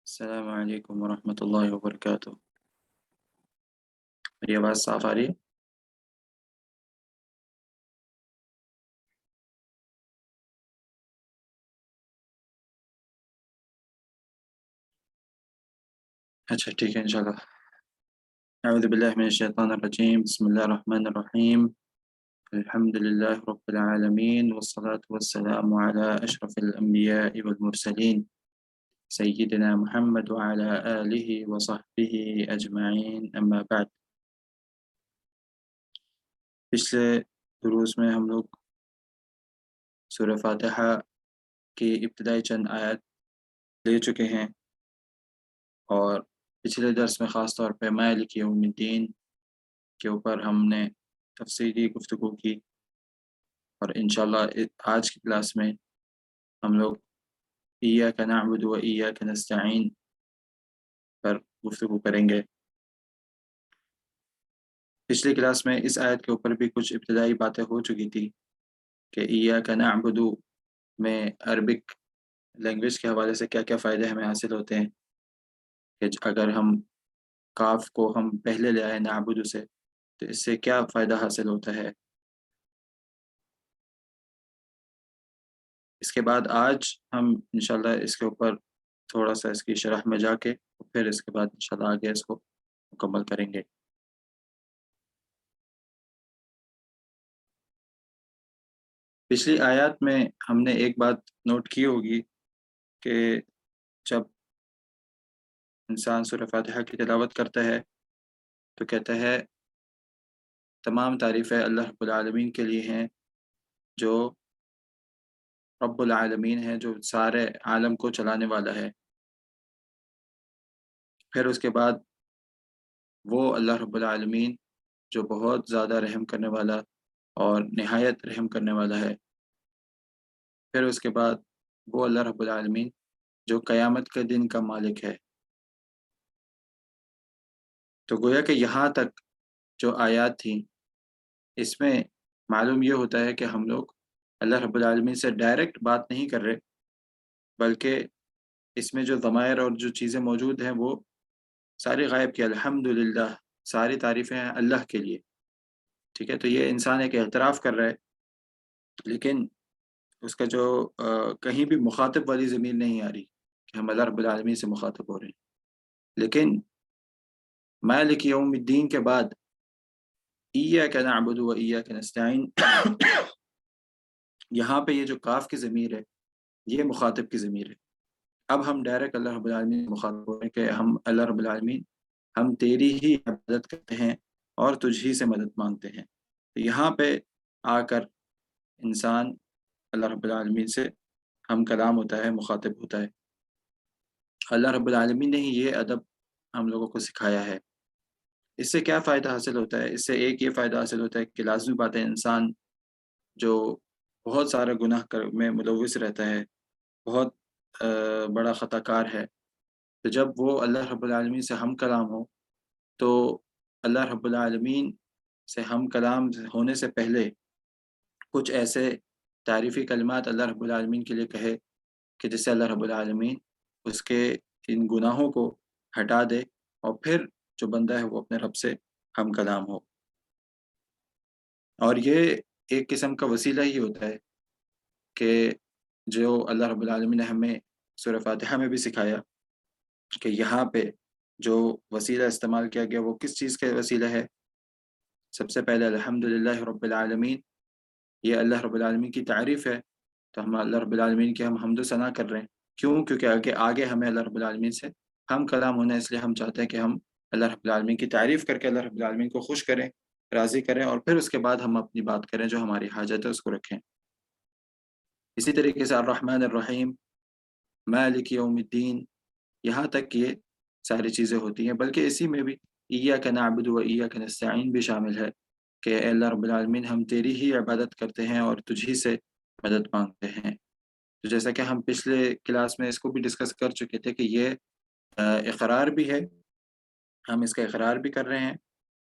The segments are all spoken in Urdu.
السلام علیکم ورحمۃ اللہ وبرکاتہ۔ میری آواز صاف آ رہی ہے؟ اچھا ٹھیک ہے انشاءاللہ۔ اعوذ باللہ من الشیطان الرجیم، بسم اللہ الرحمن الرحیم، الحمد للہ رب العالمین، والصلاة والسلام علی اشرف الانبیاء والمرسلین، سیدنا محمد وعلی آلہ وصحبہ اجمعین، اما بعد۔ پچھلے دروس میں ہم لوگ سورہ فاتحہ کی ابتدائی چند آیات لے چکے ہیں، اور پچھلے درس میں خاص طور پہ مالک یوم الدین کے اوپر ہم نے تفصیلی گفتگو کی، اور انشاءاللہ آج کی کلاس میں ہم لوگ ایاک نعبد و ایاک نستعین پر گفتگو کریں گے۔ پچھلی کلاس میں اس آیت کے اوپر بھی کچھ ابتدائی باتیں ہو چکی تھی کہ ایاک نعبد میں عربک لینگویج کے حوالے سے کیا کیا فائدے ہمیں حاصل ہوتے ہیں، کہ اگر ہم کاف کو ہم پہلے لے آئے نعبد سے تو اس سے کیا فائدہ حاصل ہوتا ہے۔ اس کے بعد آج ہم انشاءاللہ اس کے اوپر تھوڑا سا اس کی شرح میں جا کے پھر اس کے بعد انشاءاللہ آگے اس کو مکمل کریں گے۔ پچھلی آیات میں ہم نے ایک بات نوٹ کی ہوگی کہ جب انسان سورہ فاتحہ کی تلاوت کرتا ہے تو کہتا ہے تمام تعریفیں اللہ رب العالمین کے لیے ہیں، جو رب العالمین ہے، جو سارے عالم کو چلانے والا ہے۔ پھر اس کے بعد وہ اللہ رب العالمین جو بہت زیادہ رحم کرنے والا اور نہایت رحم کرنے والا ہے۔ پھر اس کے بعد وہ اللہ رب العالمین جو قیامت کے دن کا مالک ہے۔ تو گویا کہ یہاں تک جو آیات تھیں اس میں معلوم یہ ہوتا ہے کہ ہم لوگ اللہ رب العالمین سے ڈائریکٹ بات نہیں کر رہے، بلکہ اس میں جو ضمائر اور جو چیزیں موجود ہیں وہ ساری غائب کی الحمدللہ، ساری تعریفیں ہیں اللہ کے لیے۔ ٹھیک ہے، تو یہ انسان ایک اعتراف کر رہا ہے، لیکن اس کا جو کہیں بھی مخاطب والی ضمیر نہیں آ رہی کہ ہم اللہ رب العالمین سے مخاطب ہو رہے ہیں۔ لیکن مالک یوم الدین کے بعد ایاک نعبد و ایاک نستعین، یہاں پہ یہ جو کاف کی ضمیر ہے یہ مخاطب کی ضمیر ہے۔ اب ہم ڈائریکٹ اللہ رب العالمین سے مخاطب ہو رہے ہیں کہ ہم اللہ رب العالمین ہم تیری ہی عبادت کرتے ہیں اور تجھ ہی سے مدد مانگتے ہیں۔ تو یہاں پہ آ کر انسان اللہ رب العالمین سے ہم کلام ہوتا ہے، مخاطب ہوتا ہے۔ اللہ رب العالمین نے ہی یہ ادب ہم لوگوں کو سکھایا ہے۔ اس سے کیا فائدہ حاصل ہوتا ہے؟ اس سے ایک یہ فائدہ حاصل ہوتا ہے کہ لازمی بات ہے انسان جو بہت سارا گناہ میں ملوث رہتا ہے، بہت بڑا خطا کار ہے، تو جب وہ اللہ رب العالمین سے ہم کلام ہو تو اللہ رب العالمین سے ہم کلام ہونے سے پہلے کچھ ایسے تعریفی کلمات اللہ رب العالمین کے لیے کہے کہ جس سے اللہ رب العالمین اس کے ان گناہوں کو ہٹا دے، اور پھر جو بندہ ہے وہ اپنے رب سے ہم کلام ہو۔ اور یہ ایک قسم کا وسیلہ ہی ہوتا ہے کہ جو اللہ رب العالمین نے ہمیں سورہ فاتحہ میں بھی سکھایا کہ یہاں پہ جو وسیلہ استعمال کیا گیا وہ کس چیز کا وسیلہ ہے؟ سب سے پہلے الحمدللہ رب العالمین، یہ اللہ رب العالمین کی تعریف ہے، تو ہم اللہ رب العالمین کی ہم حمد و ثنا کر رہے ہیں۔ کیوں؟ کیونکہ آگے ہمیں اللہ رب العالمین سے ہم کلام ہونا ہے، اس لیے ہم چاہتے ہیں کہ ہم اللہ رب العالمین کی تعریف کر کے اللہ رب العالمین کو خوش کریں، راضی کریں، اور پھر اس کے بعد ہم اپنی بات کریں، جو ہماری حاجت ہے اس کو رکھیں۔ اسی طریقے سے الرحمن الرحیم، مالک یوم الدین، یہاں تک یہ ساری چیزیں ہوتی ہیں، بلکہ اسی میں بھی ایاک نعبد و ایاک نستعین بھی شامل ہے کہ اے اللہ رب العالمین ہم تیری ہی عبادت کرتے ہیں اور تجھ ہی سے مدد مانگتے ہیں۔ تو جیسا کہ ہم پچھلے کلاس میں اس کو بھی ڈسکس کر چکے تھے کہ یہ اقرار بھی ہے، ہم اس کا اقرار بھی کر رہے ہیں،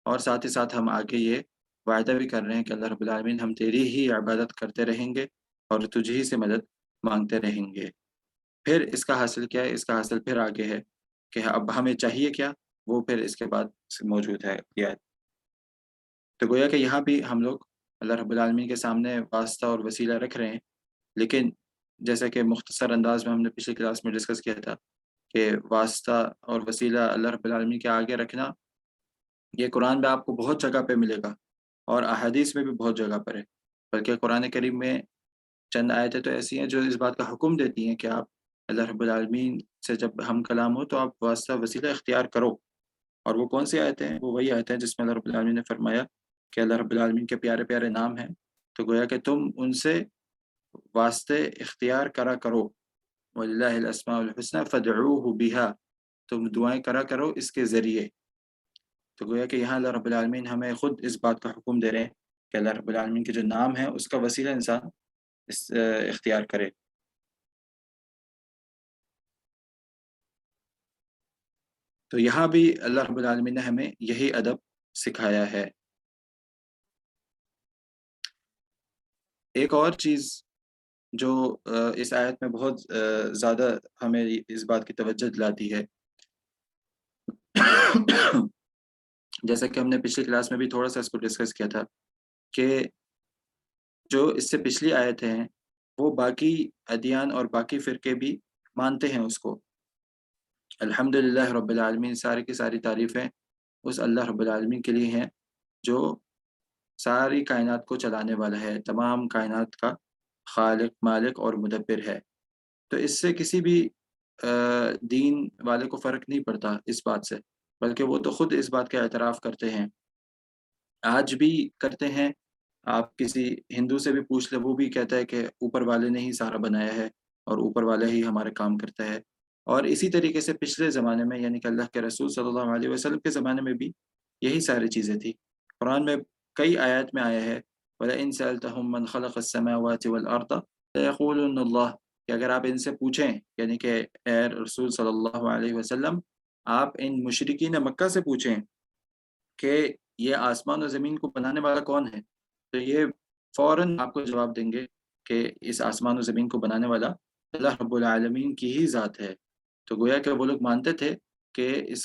اور ساتھ ہی ساتھ ہم آگے یہ وعدہ بھی کر رہے ہیں کہ اللہ رب العالمین ہم تیری ہی عبادت کرتے رہیں گے اور تجھ ہی سے مدد مانگتے رہیں گے۔ پھر اس کا حاصل کیا ہے؟ اس کا حاصل پھر آگے ہے کہ اب ہمیں چاہیے کیا، وہ پھر اس کے بعد موجود ہے یہ آیت۔ تو گویا کہ یہاں بھی ہم لوگ اللہ رب العالمین کے سامنے واسطہ اور وسیلہ رکھ رہے ہیں، لیکن جیسا کہ مختصر انداز میں ہم نے پچھلی کلاس میں ڈسکس کیا تھا کہ واسطہ اور وسیلہ اللہ رب العالمین کے آگے رکھنا یہ قرآن میں آپ کو بہت جگہ پہ ملے گا اور احادیث میں بھی بہت جگہ پر ہے، بلکہ قرآن کریم میں چند آیتیں تو ایسی ہیں جو اس بات کا حکم دیتی ہیں کہ آپ اللہ رب العالمین سے جب ہم کلام ہو تو آپ واسطہ وسیلہ اختیار کرو۔ اور وہ کون سی آیتیں ہیں؟ وہ وہی آیتیں ہیں جس میں اللہ رب العالمین نے فرمایا کہ اللہ رب العالمین کے پیارے پیارے نام ہیں، تو گویا کہ تم ان سے واسطے اختیار کرا کرو، وَلِلَّهِ الْأَسْمَاءُ الْحُسْنَى فَادْعُوهُ بِهَا، تم دعائیں کرا کرو اس کے ذریعے۔ تو گویا کہ یہاں اللہ رب العالمین ہمیں خود اس بات کا حکم دے رہے ہیں کہ اللہ رب العالمین کے جو نام ہیں اس کا وسیلہ انسان اختیار کرے۔ تو یہاں بھی اللہ رب العالمین نے ہمیں یہی ادب سکھایا ہے۔ ایک اور چیز جو اس آیت میں بہت زیادہ ہمیں اس بات کی توجہ دلاتی ہے جیسا کہ ہم نے پچھلی کلاس میں بھی تھوڑا سا اس کو ڈسکس کیا تھا کہ جو اس سے پچھلی آیتیں ہیں وہ باقی ادیان اور باقی فرقے بھی مانتے ہیں اس کو۔ الحمدللہ رب العالمین، ساری کی ساری تعریفیں اس اللہ رب العالمین کے لیے ہیں جو ساری کائنات کو چلانے والا ہے، تمام کائنات کا خالق، مالک اور مدبر ہے۔ تو اس سے کسی بھی دین والے کو فرق نہیں پڑتا اس بات سے، بلکہ وہ تو خود اس بات کا اعتراف کرتے ہیں، آج بھی کرتے ہیں۔ آپ کسی ہندو سے بھی پوچھ لیں، وہ بھی کہتا ہے کہ اوپر والے نے ہی سارا بنایا ہے اور اوپر والا ہی ہمارے کام کرتا ہے۔ اور اسی طریقے سے پچھلے زمانے میں یعنی کہ اللہ کے رسول صلی اللہ علیہ وسلم کے زمانے میں بھی یہی ساری چیزیں تھی۔ قرآن میں کئی آیات میں آیا ہے وَلَئِن سَأَلْتَهُم مَّنْ خَلَقَ السَّمَاوَاتِ وَالْأَرْضَ لَيَقُولُنَّ اللَّهُ، کہ اگر آپ ان سے پوچھیں یعنی کہ اے رسول صلی اللہ علیہ وسلم آپ ان مشرکین مکہ سے پوچھیں کہ یہ آسمان و زمین کو بنانے والا کون ہے، تو یہ فوراً آپ کو جواب دیں گے کہ اس آسمان و زمین کو بنانے والا اللہ رب العالمین کی ہی ذات ہے۔ تو گویا کہ وہ لوگ مانتے تھے کہ اس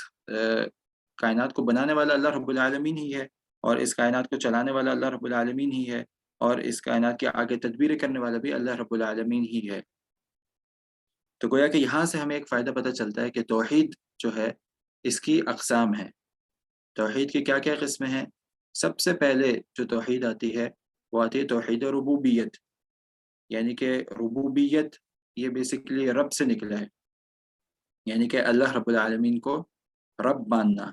کائنات کو بنانے والا اللہ رب العالمین ہی ہے اور اس کائنات کو چلانے والا اللہ رب العالمین ہی ہے اور اس کائنات کے آگے تدبیر کرنے والا بھی اللہ رب العالمین ہی ہے۔ تو گویا کہ یہاں سے ہمیں ایک فائدہ پتہ چلتا ہے کہ توحید جو ہے اس کی اقسام ہیں۔ توحید کی کیا کیا قسمیں ہیں؟ سب سے پہلے جو توحید آتی ہے وہ آتی ہے توحید ربوبیت، یعنی کہ ربوبیت یہ بیسیکلی رب سے نکلا ہے، یعنی کہ اللہ رب العالمین کو رب ماننا۔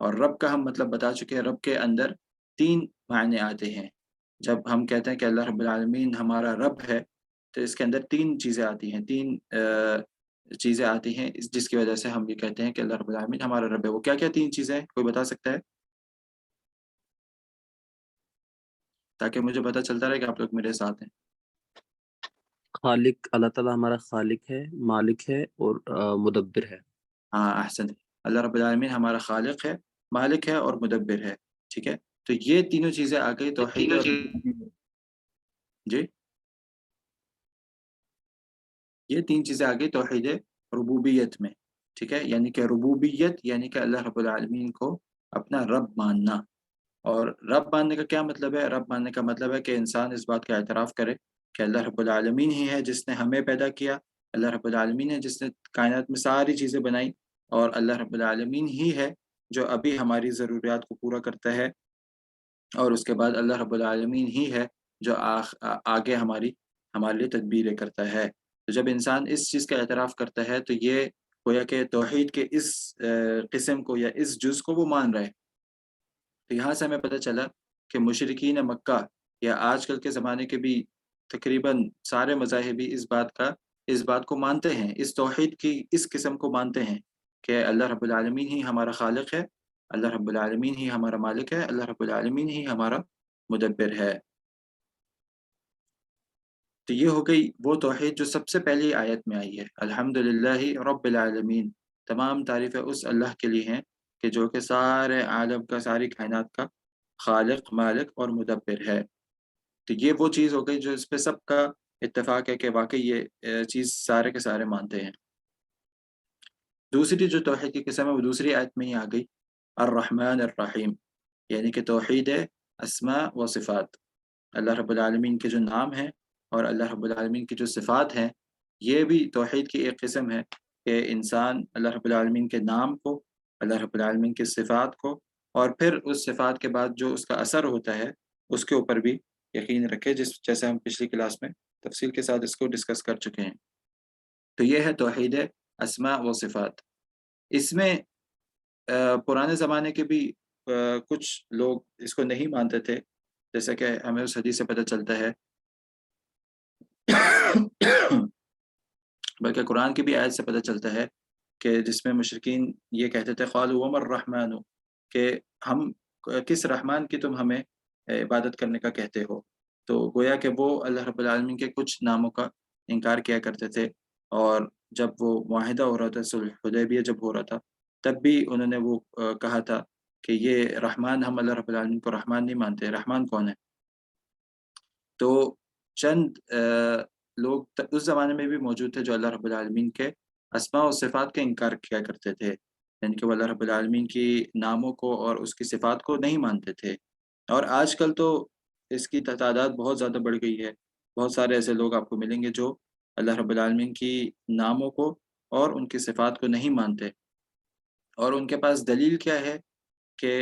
اور رب کا ہم مطلب بتا چکے ہیں، رب کے اندر 3 معنی آتے ہیں۔ جب ہم کہتے ہیں کہ اللہ رب العالمین ہمارا رب ہے تو اس کے اندر 3 چیزیں آتی ہیں، 3 چیزیں آتی ہیں جس کی وجہ سے ہم یہ کہتے ہیں کہ اللہ رب العالمین ہمارا رب ہے۔ وہ کیا کیا 3 چیزیں ہیں؟ کوئی بتا سکتا ہے تاکہ مجھے پتہ چلتا رہے کہ آپ لوگ میرے ساتھ ہیں؟ خالق، اللہ تعالیٰ ہمارا خالق ہے، مالک ہے اور مدبر ہے۔ ہاں احسن، اللہ رب العالمین ہمارا خالق ہے، مالک ہے اور مدبر ہے، ٹھیک ہے۔ تو یہ تینوں چیزیں آ گئی توحید اور جی یہ 3 چیزیں آ گئی توحید ربوبیت میں، ٹھیک ہے۔ یعنی کہ ربوبیت یعنی کہ اللہ رب العالمین کو اپنا رب ماننا۔ اور رب ماننے کا کیا مطلب ہے؟ رب ماننے کا مطلب ہے کہ انسان اس بات کا اعتراف کرے کہ اللہ رب العالمین ہی ہے جس نے ہمیں پیدا کیا، اللہ رب العالمین ہے جس نے کائنات میں ساری چیزیں بنائی، اور اللہ رب العالمین ہی ہے جو ابھی ہماری ضروریات کو پورا کرتا ہے، اور اس کے بعد اللہ رب العالمین ہی ہے جو آگے ہمارے لیے تدبیریں کرتا ہے۔ تو جب انسان اس چیز کا اعتراف کرتا ہے تو یہ گویا کہ توحید کے اس قسم کو یا اس جز کو وہ مان رہے۔ تو یہاں سے ہمیں پتہ چلا کہ مشرکین مکہ یا آج کل کے زمانے کے بھی تقریباً سارے مذاہبی اس بات کو مانتے ہیں، اس توحید کی اس قسم کو مانتے ہیں کہ اللہ رب العالمین ہی ہمارا خالق ہے، اللہ رب العالمین ہی ہمارا مالک ہے، اللہ رب العالمین ہی ہمارا مدبر ہے۔ تو یہ ہو گئی وہ توحید جو سب سے پہلی آیت میں آئی ہے، الحمدللہ رب العالمین، تمام تعریفیں اس اللہ کے لیے ہیں کہ جو کہ سارے عالم کا، ساری کائنات کا خالق، مالک اور مدبر ہے۔ تو یہ وہ چیز ہو گئی جو اس پہ سب کا اتفاق ہے کہ واقعی یہ چیز سارے کے سارے مانتے ہیں۔ دوسری جو توحید کی قسم ہے وہ دوسری آیت میں ہی آ گئی، الرحمن الرحیم، یعنی کہ توحید اسماء و صفات، اللہ رب العالمین کے جو نام ہیں اور اللہ رب العالمین کی جو صفات ہیں، یہ بھی توحید کی ایک قسم ہے کہ انسان اللہ رب العالمین کے نام کو، اللہ رب العالمین کی صفات کو، اور پھر اس صفات کے بعد جو اس کا اثر ہوتا ہے اس کے اوپر بھی یقین رکھے، جیسے ہم پچھلی کلاس میں تفصیل کے ساتھ اس کو ڈسکس کر چکے ہیں۔ تو یہ ہے توحید اسماء و صفات۔ اس میں پرانے زمانے کے بھی کچھ لوگ اس کو نہیں مانتے تھے، جیسا کہ ہمیں اس حدیث سے پتہ چلتا ہے بلکہ قرآن کی بھی آیت سے پتہ چلتا ہے کہ جس میں مشرکین یہ کہتے تھے قالوا وما الرحمن، کہ ہم کس رحمان کی تم ہمیں عبادت کرنے کا کہتے ہو۔ تو گویا کہ وہ اللہ رب العالمین کے کچھ ناموں کا انکار کیا کرتے تھے، اور جب وہ معاہدہ ہو رہا تھا، صلح حدیبیہ جب ہو رہا تھا، تب بھی انہوں نے وہ کہا تھا کہ یہ رحمان، ہم اللہ رب العالمین کو رحمان نہیں مانتے، رحمان کون ہے؟ تو چند لوگ اس زمانے میں بھی موجود تھے جو اللہ رب العالمین کے اسماء و صفات کا انکار کیا کرتے تھے، یعنی کہ وہ اللہ رب العالمین کی ناموں کو اور اس کی صفات کو نہیں مانتے تھے۔ اور آج کل تو اس کی تعداد بہت زیادہ بڑھ گئی ہے، بہت سارے ایسے لوگ آپ کو ملیں گے جو اللہ رب العالمین کی ناموں کو اور ان کی صفات کو نہیں مانتے، اور ان کے پاس دلیل کیا ہے کہ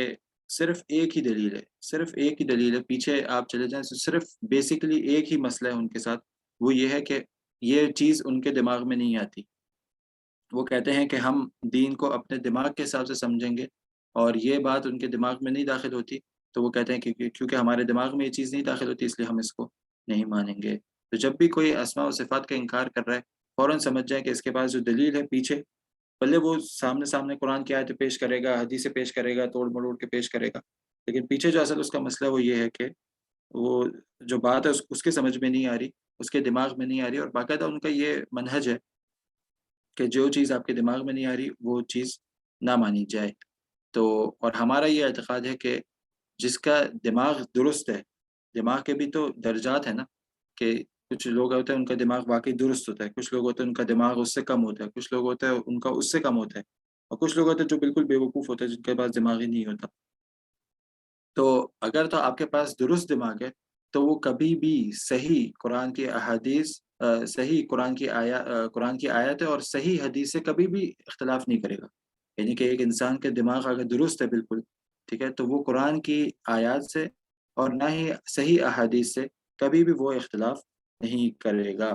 صرف ایک ہی دلیل ہے، صرف ایک ہی دلیل ہے، پیچھے آپ چلے جائیں تو صرف بیسیکلی ایک ہی مسئلہ ہے ان کے ساتھ، وہ یہ ہے کہ یہ چیز ان کے دماغ میں نہیں آتی۔ وہ کہتے ہیں کہ ہم دین کو اپنے دماغ کے حساب سے سمجھیں گے، اور یہ بات ان کے دماغ میں نہیں داخل ہوتی، تو وہ کہتے ہیں کہ کیونکہ ہمارے دماغ میں یہ چیز نہیں داخل ہوتی، اس لیے ہم اس کو نہیں مانیں گے۔ تو جب بھی کوئی اسماء و صفات کا انکار کر رہا ہے، فوراً سمجھ جائیں کہ اس کے پاس جو دلیل ہے پیچھے، بھلے وہ سامنے سامنے قرآن کی آیتیں پیش کرے گا، حدیثیں پیش کرے گا، توڑ مروڑ کے پیش کرے گا، لیکن پیچھے جو اصل اس کا مسئلہ وہ یہ ہے کہ وہ جو بات ہے اس کے سمجھ میں نہیں آ رہی، اس کے دماغ میں نہیں آ رہی، اور باقاعدہ ان کا یہ منہج ہے کہ جو چیز آپ کے دماغ میں نہیں آ رہی وہ چیز نہ مانی جائے۔ تو اور ہمارا یہ اعتقاد ہے کہ جس کا دماغ درست ہے، دماغ کے بھی تو درجات ہیں نا، کہ کچھ لوگ ہوتے ہیں ان کا دماغ واقعی درست ہوتا ہے، کچھ لوگ ہوتے ہیں ان کا دماغ اس سے کم ہوتا ہے، کچھ لوگ ہوتے ہیں ان کا اس سے کم ہوتا ہے، اور کچھ لوگ ہوتے ہیں جو بالکل بیوقوف ہوتے ہیں جن کے پاس دماغ ہی نہیں ہوتا۔ تو اگر تو آپ کے پاس درست دماغ ہے تو وہ کبھی بھی صحیح قرآن کی احادیث، صحیح قرآن کی آیت اور صحیح حدیث سے کبھی بھی اختلاف نہیں کرے گا، یعنی کہ ایک انسان کے دماغ اگر درست ہے بالکل، ٹھیک ہے، تو وہ قرآن کی آیات سے اور نہ ہی صحیح احادیث سے کبھی بھی وہ اختلاف نہیں کرے گا،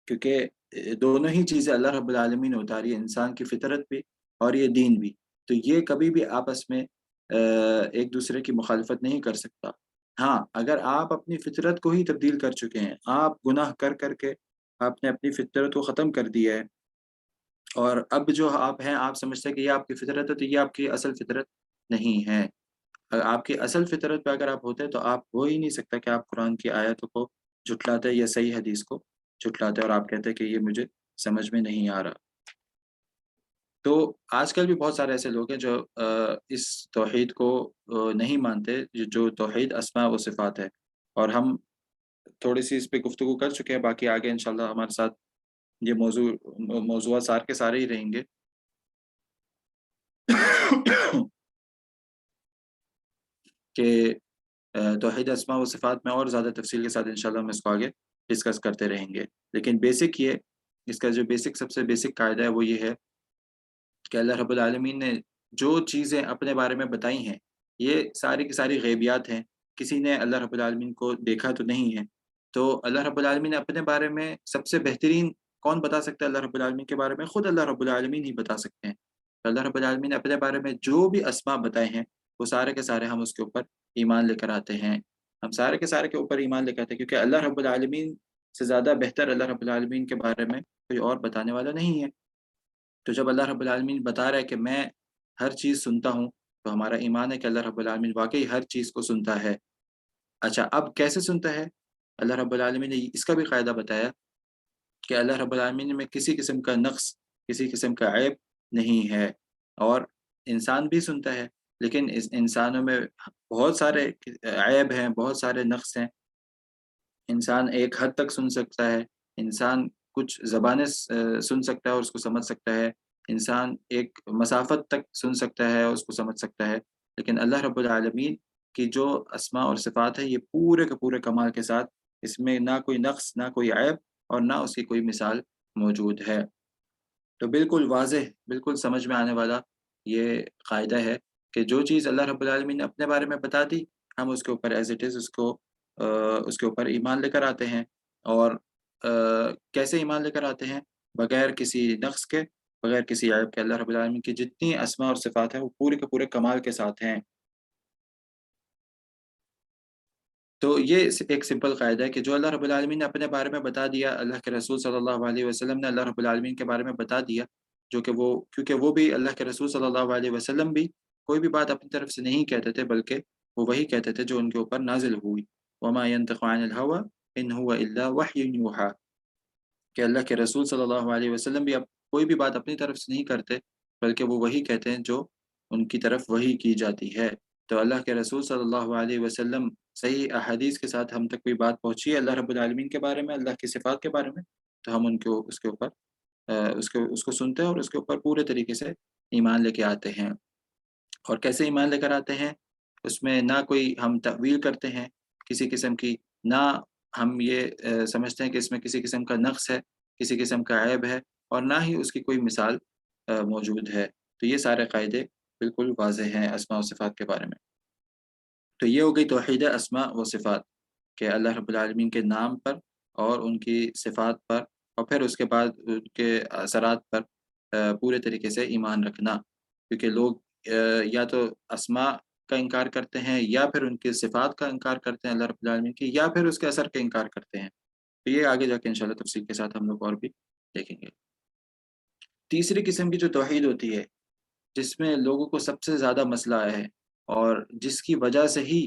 کیونکہ دونوں ہی چیزیں اللہ رب العالمین نے اتاری ہے، انسان کی فطرت بھی اور یہ دین بھی، تو یہ کبھی بھی آپس میں ایک دوسرے کی مخالفت نہیں کر سکتا۔ ہاں، اگر آپ اپنی فطرت کو ہی تبدیل کر چکے ہیں، آپ گناہ کر کر کے آپ نے اپنی فطرت کو ختم کر دیا ہے، اور اب جو آپ ہیں آپ سمجھتے ہیں کہ یہ آپ کی فطرت ہے، تو یہ آپ کی اصل فطرت نہیں ہے۔ آپ کی اصل فطرت پہ اگر آپ ہوتے تو آپ ہو ہی نہیں سکتا کہ آپ قرآن کی آیتوں کو جھٹلاتے یا صحیح حدیث کو جھٹلاتے اور آپ کہتے کہ یہ مجھے سمجھ میں نہیں آ رہا۔ تو آج کل بھی بہت سارے ایسے لوگ ہیں جو اس توحید کو نہیں مانتے، جو توحید اسماء و صفات ہے، اور ہم تھوڑی سی اس پہ گفتگو کر چکے ہیں، باقی آگے انشاءاللہ ہمارے ساتھ یہ موضوعات سار کے سارے ہی رہیں گے۔ کہ توحید اسماء و صفات میں اور زیادہ تفصیل کے ساتھ انشاءاللہ ہم اس کو آگے ڈسکس کرتے رہیں گے، لیکن بیسک یہ، اس کا جو سب سے بیسک قاعدہ ہے وہ یہ ہے کہ اللہ رب العالمین نے جو چیزیں اپنے بارے میں بتائی ہیں، یہ ساری کی ساری غیبیات ہیں، کسی نے اللہ رب العالمین کو دیکھا تو نہیں ہے، تو اللہ رب العالمین نے اپنے بارے میں سب سے بہترین کون بتا سکتا ہے اللہ رب العالمین کے بارے میں؟ خود اللہ رب العالمین ہی بتا سکتے ہیں۔ تو اللہ رب العالمین نے اپنے بارے میں جو بھی اسماء بتائے ہیں وہ سارے کے سارے ہم اس کے اوپر ایمان لے کر آتے ہیں، ہم سارے کے سارے کے اوپر ایمان لے کر آتے ہیں، کیونکہ اللہ رب العالمین سے زیادہ بہتر اللہ رب العالمین کے بارے میں کوئی اور بتانے والا نہیں ہے۔ تو جب اللہ رب العالمین بتا رہا ہے کہ میں ہر چیز سنتا ہوں، تو ہمارا ایمان ہے کہ اللہ رب العالمین واقعی ہر چیز کو سنتا ہے۔ اچھا، اب کیسے سنتا ہے؟ اللہ رب العالمین نے اس کا بھی قاعدہ بتایا کہ اللہ رب العالمین میں کسی قسم کا نقص، کسی قسم کا عیب نہیں ہے، اور انسان بھی سنتا ہے، لیکن اس انسانوں میں بہت سارے عیب ہیں، بہت سارے نقص ہیں۔ انسان ایک حد تک سن سکتا ہے، انسان کچھ زبانیں سن سکتا ہے اور اس کو سمجھ سکتا ہے، انسان ایک مسافت تک سن سکتا ہے اور اس کو سمجھ سکتا ہے، لیکن اللہ رب العالمین کی جو اسماء اور صفات ہے یہ پورے کے پورے کمال کے ساتھ، اس میں نہ کوئی نقص، نہ کوئی عیب اور نہ اس کی کوئی مثال موجود ہے۔ تو بالکل واضح، بالکل سمجھ میں آنے والا یہ قاعدہ ہے کہ جو چیز اللہ رب العالمین نے اپنے بارے میں بتا دی، ہم اس کے اوپر ایز اٹ از اس کے اوپر ایمان لے کر آتے ہیں۔ اور کیسے ایمان لے کر آتے ہیں؟ بغیر کسی نقص کے، بغیر کسی عیب کے۔ اللہ رب العالمین کی جتنی اسماء اور صفات ہیں وہ پورے کے پورے کمال کے ساتھ ہیں۔ تو یہ ایک سمپل قاعدہ ہے کہ جو اللہ رب العالمین نے اپنے بارے میں بتا دیا، اللہ کے رسول صلی اللہ علیہ وسلم نے اللہ رب العالمین کے بارے میں بتا دیا، جو کہ وہ، کیونکہ وہ بھی، اللہ کے رسول صلی اللہ علیہ وسلم بھی کوئی بھی بات اپنی طرف سے نہیں کہتے تھے، بلکہ وہ وہی کہتے تھے جو ان کے اوپر نازل ہوئی۔ وما ينطق عن الهوى ان هو الا وحی یوحى، کہ اللہ کے رسول صلی اللہ علیہ وسلم بھی اب کوئی بھی بات اپنی طرف سے نہیں کرتے، بلکہ وہ وہی کہتے ہیں جو ان کی طرف وہی کی جاتی ہے۔ تو اللہ کے رسول صلی اللہ علیہ وسلم صحیح احادیث کے ساتھ ہم تک کوئی بات پہنچی ہے اللہ رب العالمین کے بارے میں، اللہ کی صفات کے بارے میں، تو ہم ان کو اس کے اوپر اس کو سنتے ہیں اور اس کے اوپر پورے طریقے سے ایمان لے کے آتے ہیں۔ اور کیسے ایمان لے کر آتے ہیں؟ اس میں نہ کوئی ہم تأویل کرتے ہیں کسی قسم کی، نہ ہم یہ سمجھتے ہیں کہ اس میں کسی قسم کا نقص ہے، کسی قسم کا عیب ہے، اور نہ ہی اس کی کوئی مثال موجود ہے۔ تو یہ سارے قاعدے بالکل واضح ہیں اسماء و صفات کے بارے میں۔ تو یہ ہو گئی توحید اسماء و صفات، کہ اللہ رب العالمین کے نام پر اور ان کی صفات پر، اور پھر اس کے بعد ان کے اثرات پر پورے طریقے سے ایمان رکھنا۔ کیونکہ لوگ یا تو اسماء کا انکار کرتے ہیں، یا پھر ان کی صفات کا انکار کرتے ہیں اللہ رب العالمین کی، یا پھر اس کے اثر کا انکار کرتے ہیں۔ تو یہ آگے جا کے انشاءاللہ تفصیل کے ساتھ ہم لوگ اور بھی دیکھیں گے۔ تیسری قسم کی جو توحید ہوتی ہے، جس میں لوگوں کو سب سے زیادہ مسئلہ آیا ہے، اور جس کی وجہ سے ہی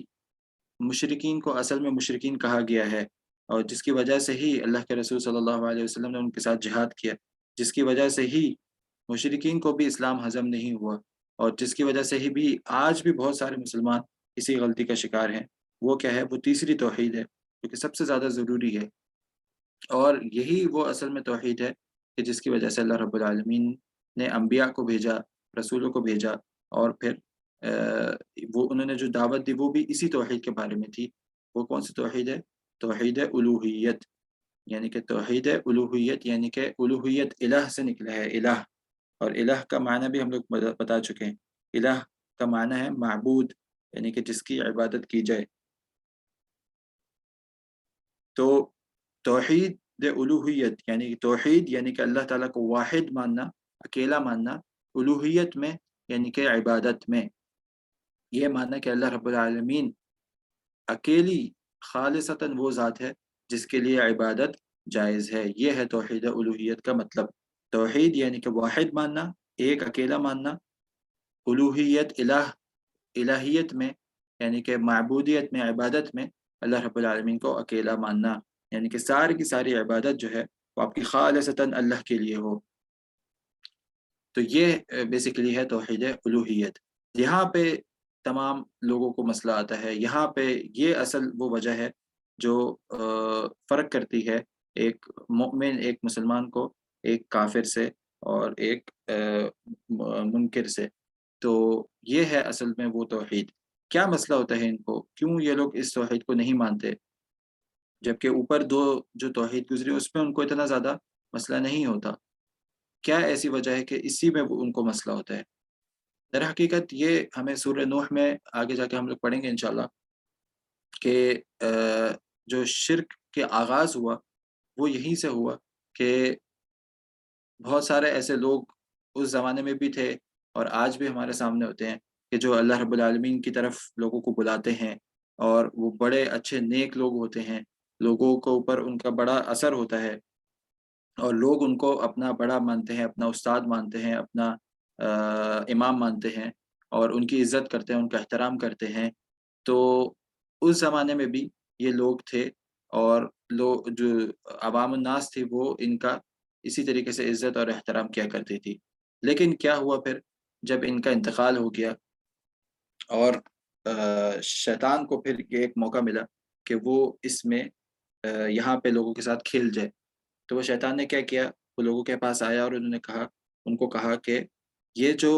مشرکین کو اصل میں مشرکین کہا گیا ہے، اور جس کی وجہ سے ہی اللہ کے رسول صلی اللہ علیہ وسلم نے ان کے ساتھ جہاد کیا، جس کی وجہ سے ہی مشرکین کو بھی اسلام ہضم نہیں ہوا، اور جس کی وجہ سے ہی بھی آج بھی بہت سارے مسلمان اسی غلطی کا شکار ہیں۔ وہ کیا ہے؟ وہ تیسری توحید ہے، جو کہ سب سے زیادہ ضروری ہے، اور یہی وہ اصل میں توحید ہے کہ جس کی وجہ سے اللہ رب العالمین نے انبیاء کو بھیجا، رسولوں کو بھیجا، اور پھر وہ انہوں نے جو دعوت دی وہ بھی اسی توحید کے بارے میں تھی۔ وہ کون سی توحید ہے؟ توحید الوہیت، یعنی کہ توحید الوہیت، یعنی کہ الوہیت الہ سے نکلا ہے، الہ، اور الہ کا معنی بھی ہم لوگ بتا چکے ہیں۔ الہ کا معنی ہے معبود، یعنی کہ جس کی عبادت کی جائے۔ تو توحید الوہیت یعنی توحید، یعنی کہ اللہ تعالیٰ کو واحد ماننا، اکیلا ماننا، الوہیت میں یعنی کہ عبادت میں یہ ماننا کہ اللہ رب العالمین اکیلی خالصتاً وہ ذات ہے جس کے لیے عبادت جائز ہے۔ یہ ہے توحید الوہیت کا مطلب۔ توحید یعنی کہ واحد ماننا، ایک اکیلا ماننا، الوہیت الہیت میں یعنی کہ معبودیت میں، عبادت میں اللہ رب العالمین کو اکیلا ماننا، یعنی کہ ساری کی ساری عبادت جو ہے وہ آپ کی خالصتاً اللہ کے لیے ہو۔ تو یہ بیسیکلی ہے توحید الوہیت۔ یہاں پہ تمام لوگوں کو مسئلہ آتا ہے، یہاں پہ یہ اصل وہ وجہ ہے جو فرق کرتی ہے ایک مومن، ایک مسلمان کو ایک کافر سے اور ایک منکر سے۔ تو یہ ہے اصل میں وہ توحید۔ کیا مسئلہ ہوتا ہے ان کو؟ کیوں یہ لوگ اس توحید کو نہیں مانتے؟ جبکہ اوپر دو جو توحید گزری اس میں ان کو اتنا زیادہ مسئلہ نہیں ہوتا۔ کیا ایسی وجہ ہے کہ اسی میں ان کو مسئلہ ہوتا ہے؟ در حقیقت یہ ہمیں سورہ نوح میں آگے جا کے ہم لوگ پڑھیں گے انشاءاللہ، کہ جو شرک کے آغاز ہوا وہ یہیں سے ہوا کہ بہت سارے ایسے لوگ اس زمانے میں بھی تھے اور آج بھی ہمارے سامنے ہوتے ہیں کہ جو اللہ رب العالمین کی طرف لوگوں کو بلاتے ہیں، اور وہ بڑے اچھے نیک لوگ ہوتے ہیں، لوگوں کو اوپر ان کا بڑا اثر ہوتا ہے، اور لوگ ان کو اپنا بڑا مانتے ہیں، اپنا استاد مانتے ہیں، اپنا امام مانتے ہیں، اور ان کی عزت کرتے ہیں، ان کا احترام کرتے ہیں۔ تو اس زمانے میں بھی یہ لوگ تھے، اور لوگ جو عوام الناس تھی وہ ان کا اسی طریقے سے عزت اور احترام کیا کرتی تھی۔ لیکن کیا ہوا پھر جب ان کا انتقال ہو گیا؟ اور شیطان کو پھر یہ ایک موقع ملا کہ وہ اس میں یہاں پہ لوگوں کے ساتھ کھیل جائے. تو وہ شیطان نے کیا کیا، وہ لوگوں کے پاس آیا اور ان کو کہا کہ یہ جو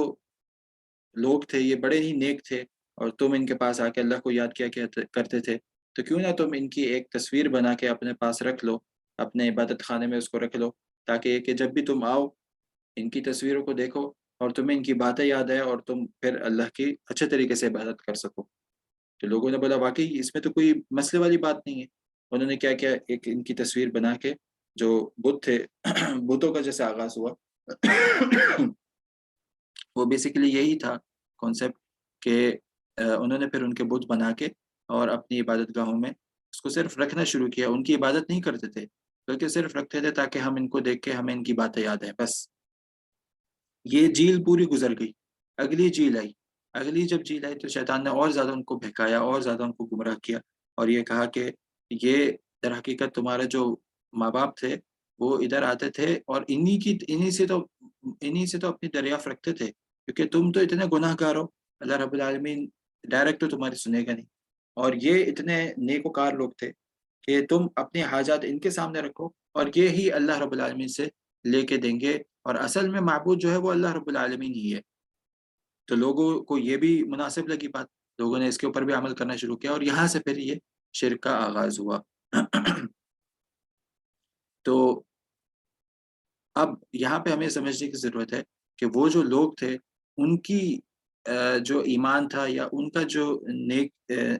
لوگ تھے یہ بڑے ہی نیک تھے، اور تم ان کے پاس آ کے اللہ کو یاد کیا کرتے تھے، تو کیوں نہ تم ان کی ایک تصویر بنا کے اپنے پاس رکھ لو، اپنے عبادت خانے میں اس کو رکھ لو، تاکہ کہ جب بھی تم آؤ ان کی تصویروں کو دیکھو اور تمہیں ان کی باتیں یاد آئے اور تم پھر اللہ کی اچھے طریقے سے عبادت کر سکو. تو لوگوں نے بولا واقعی اس میں تو کوئی مسئلے والی بات نہیں ہے. انہوں نے کیا کیا، ایک ان کی تصویر بنا کے، جو بت تھے بتوں کا جیسے آغاز ہوا وہ بیسیکلی یہی تھا کانسیپٹ کہ انہوں نے پھر ان کے بت بنا کے اور اپنی عبادت گاہوں میں اس کو صرف رکھنا شروع کیا. ان کی عبادت نہیں کرتے تھے بلکہ صرف رکھتے تھے تاکہ ہم ان کو دیکھ کے ہمیں ان کی باتیں یاد ہیں بس. یہ جیل پوری گزر گئی، اگلی جیل آئی. اگلی جب جیل آئی تو شیطان نے اور زیادہ ان کو بہکایا، اور زیادہ ان کو گمراہ کیا، اور یہ کہا کہ یہ در حقیقت تمہارے جو ماں باپ تھے وہ ادھر آتے تھے اور انہی سے تو اپنی دریافت رکھتے تھے، کیونکہ تم تو اتنے گناہ گار ہو، اللہ رب العالمین ڈائریکٹ تو تمہاری سنے گا نہیں. اور یہ اتنے نیکوکار لوگ تھے کہ تم اپنی حاجات ان کے سامنے رکھو اور یہ ہی اللہ رب العالمین سے لے کے دیں گے، اور اصل میں معبود جو ہے وہ اللہ رب العالمین ہی ہے. تو لوگوں کو یہ بھی مناسب لگی بات، لوگوں نے اس کے اوپر بھی عمل کرنا شروع کیا، اور یہاں سے پھر یہ شرک کا آغاز ہوا. تو اب یہاں پہ ہمیں سمجھنے کی ضرورت ہے کہ وہ جو لوگ تھے ان کی جو ایمان تھا یا ان کا جو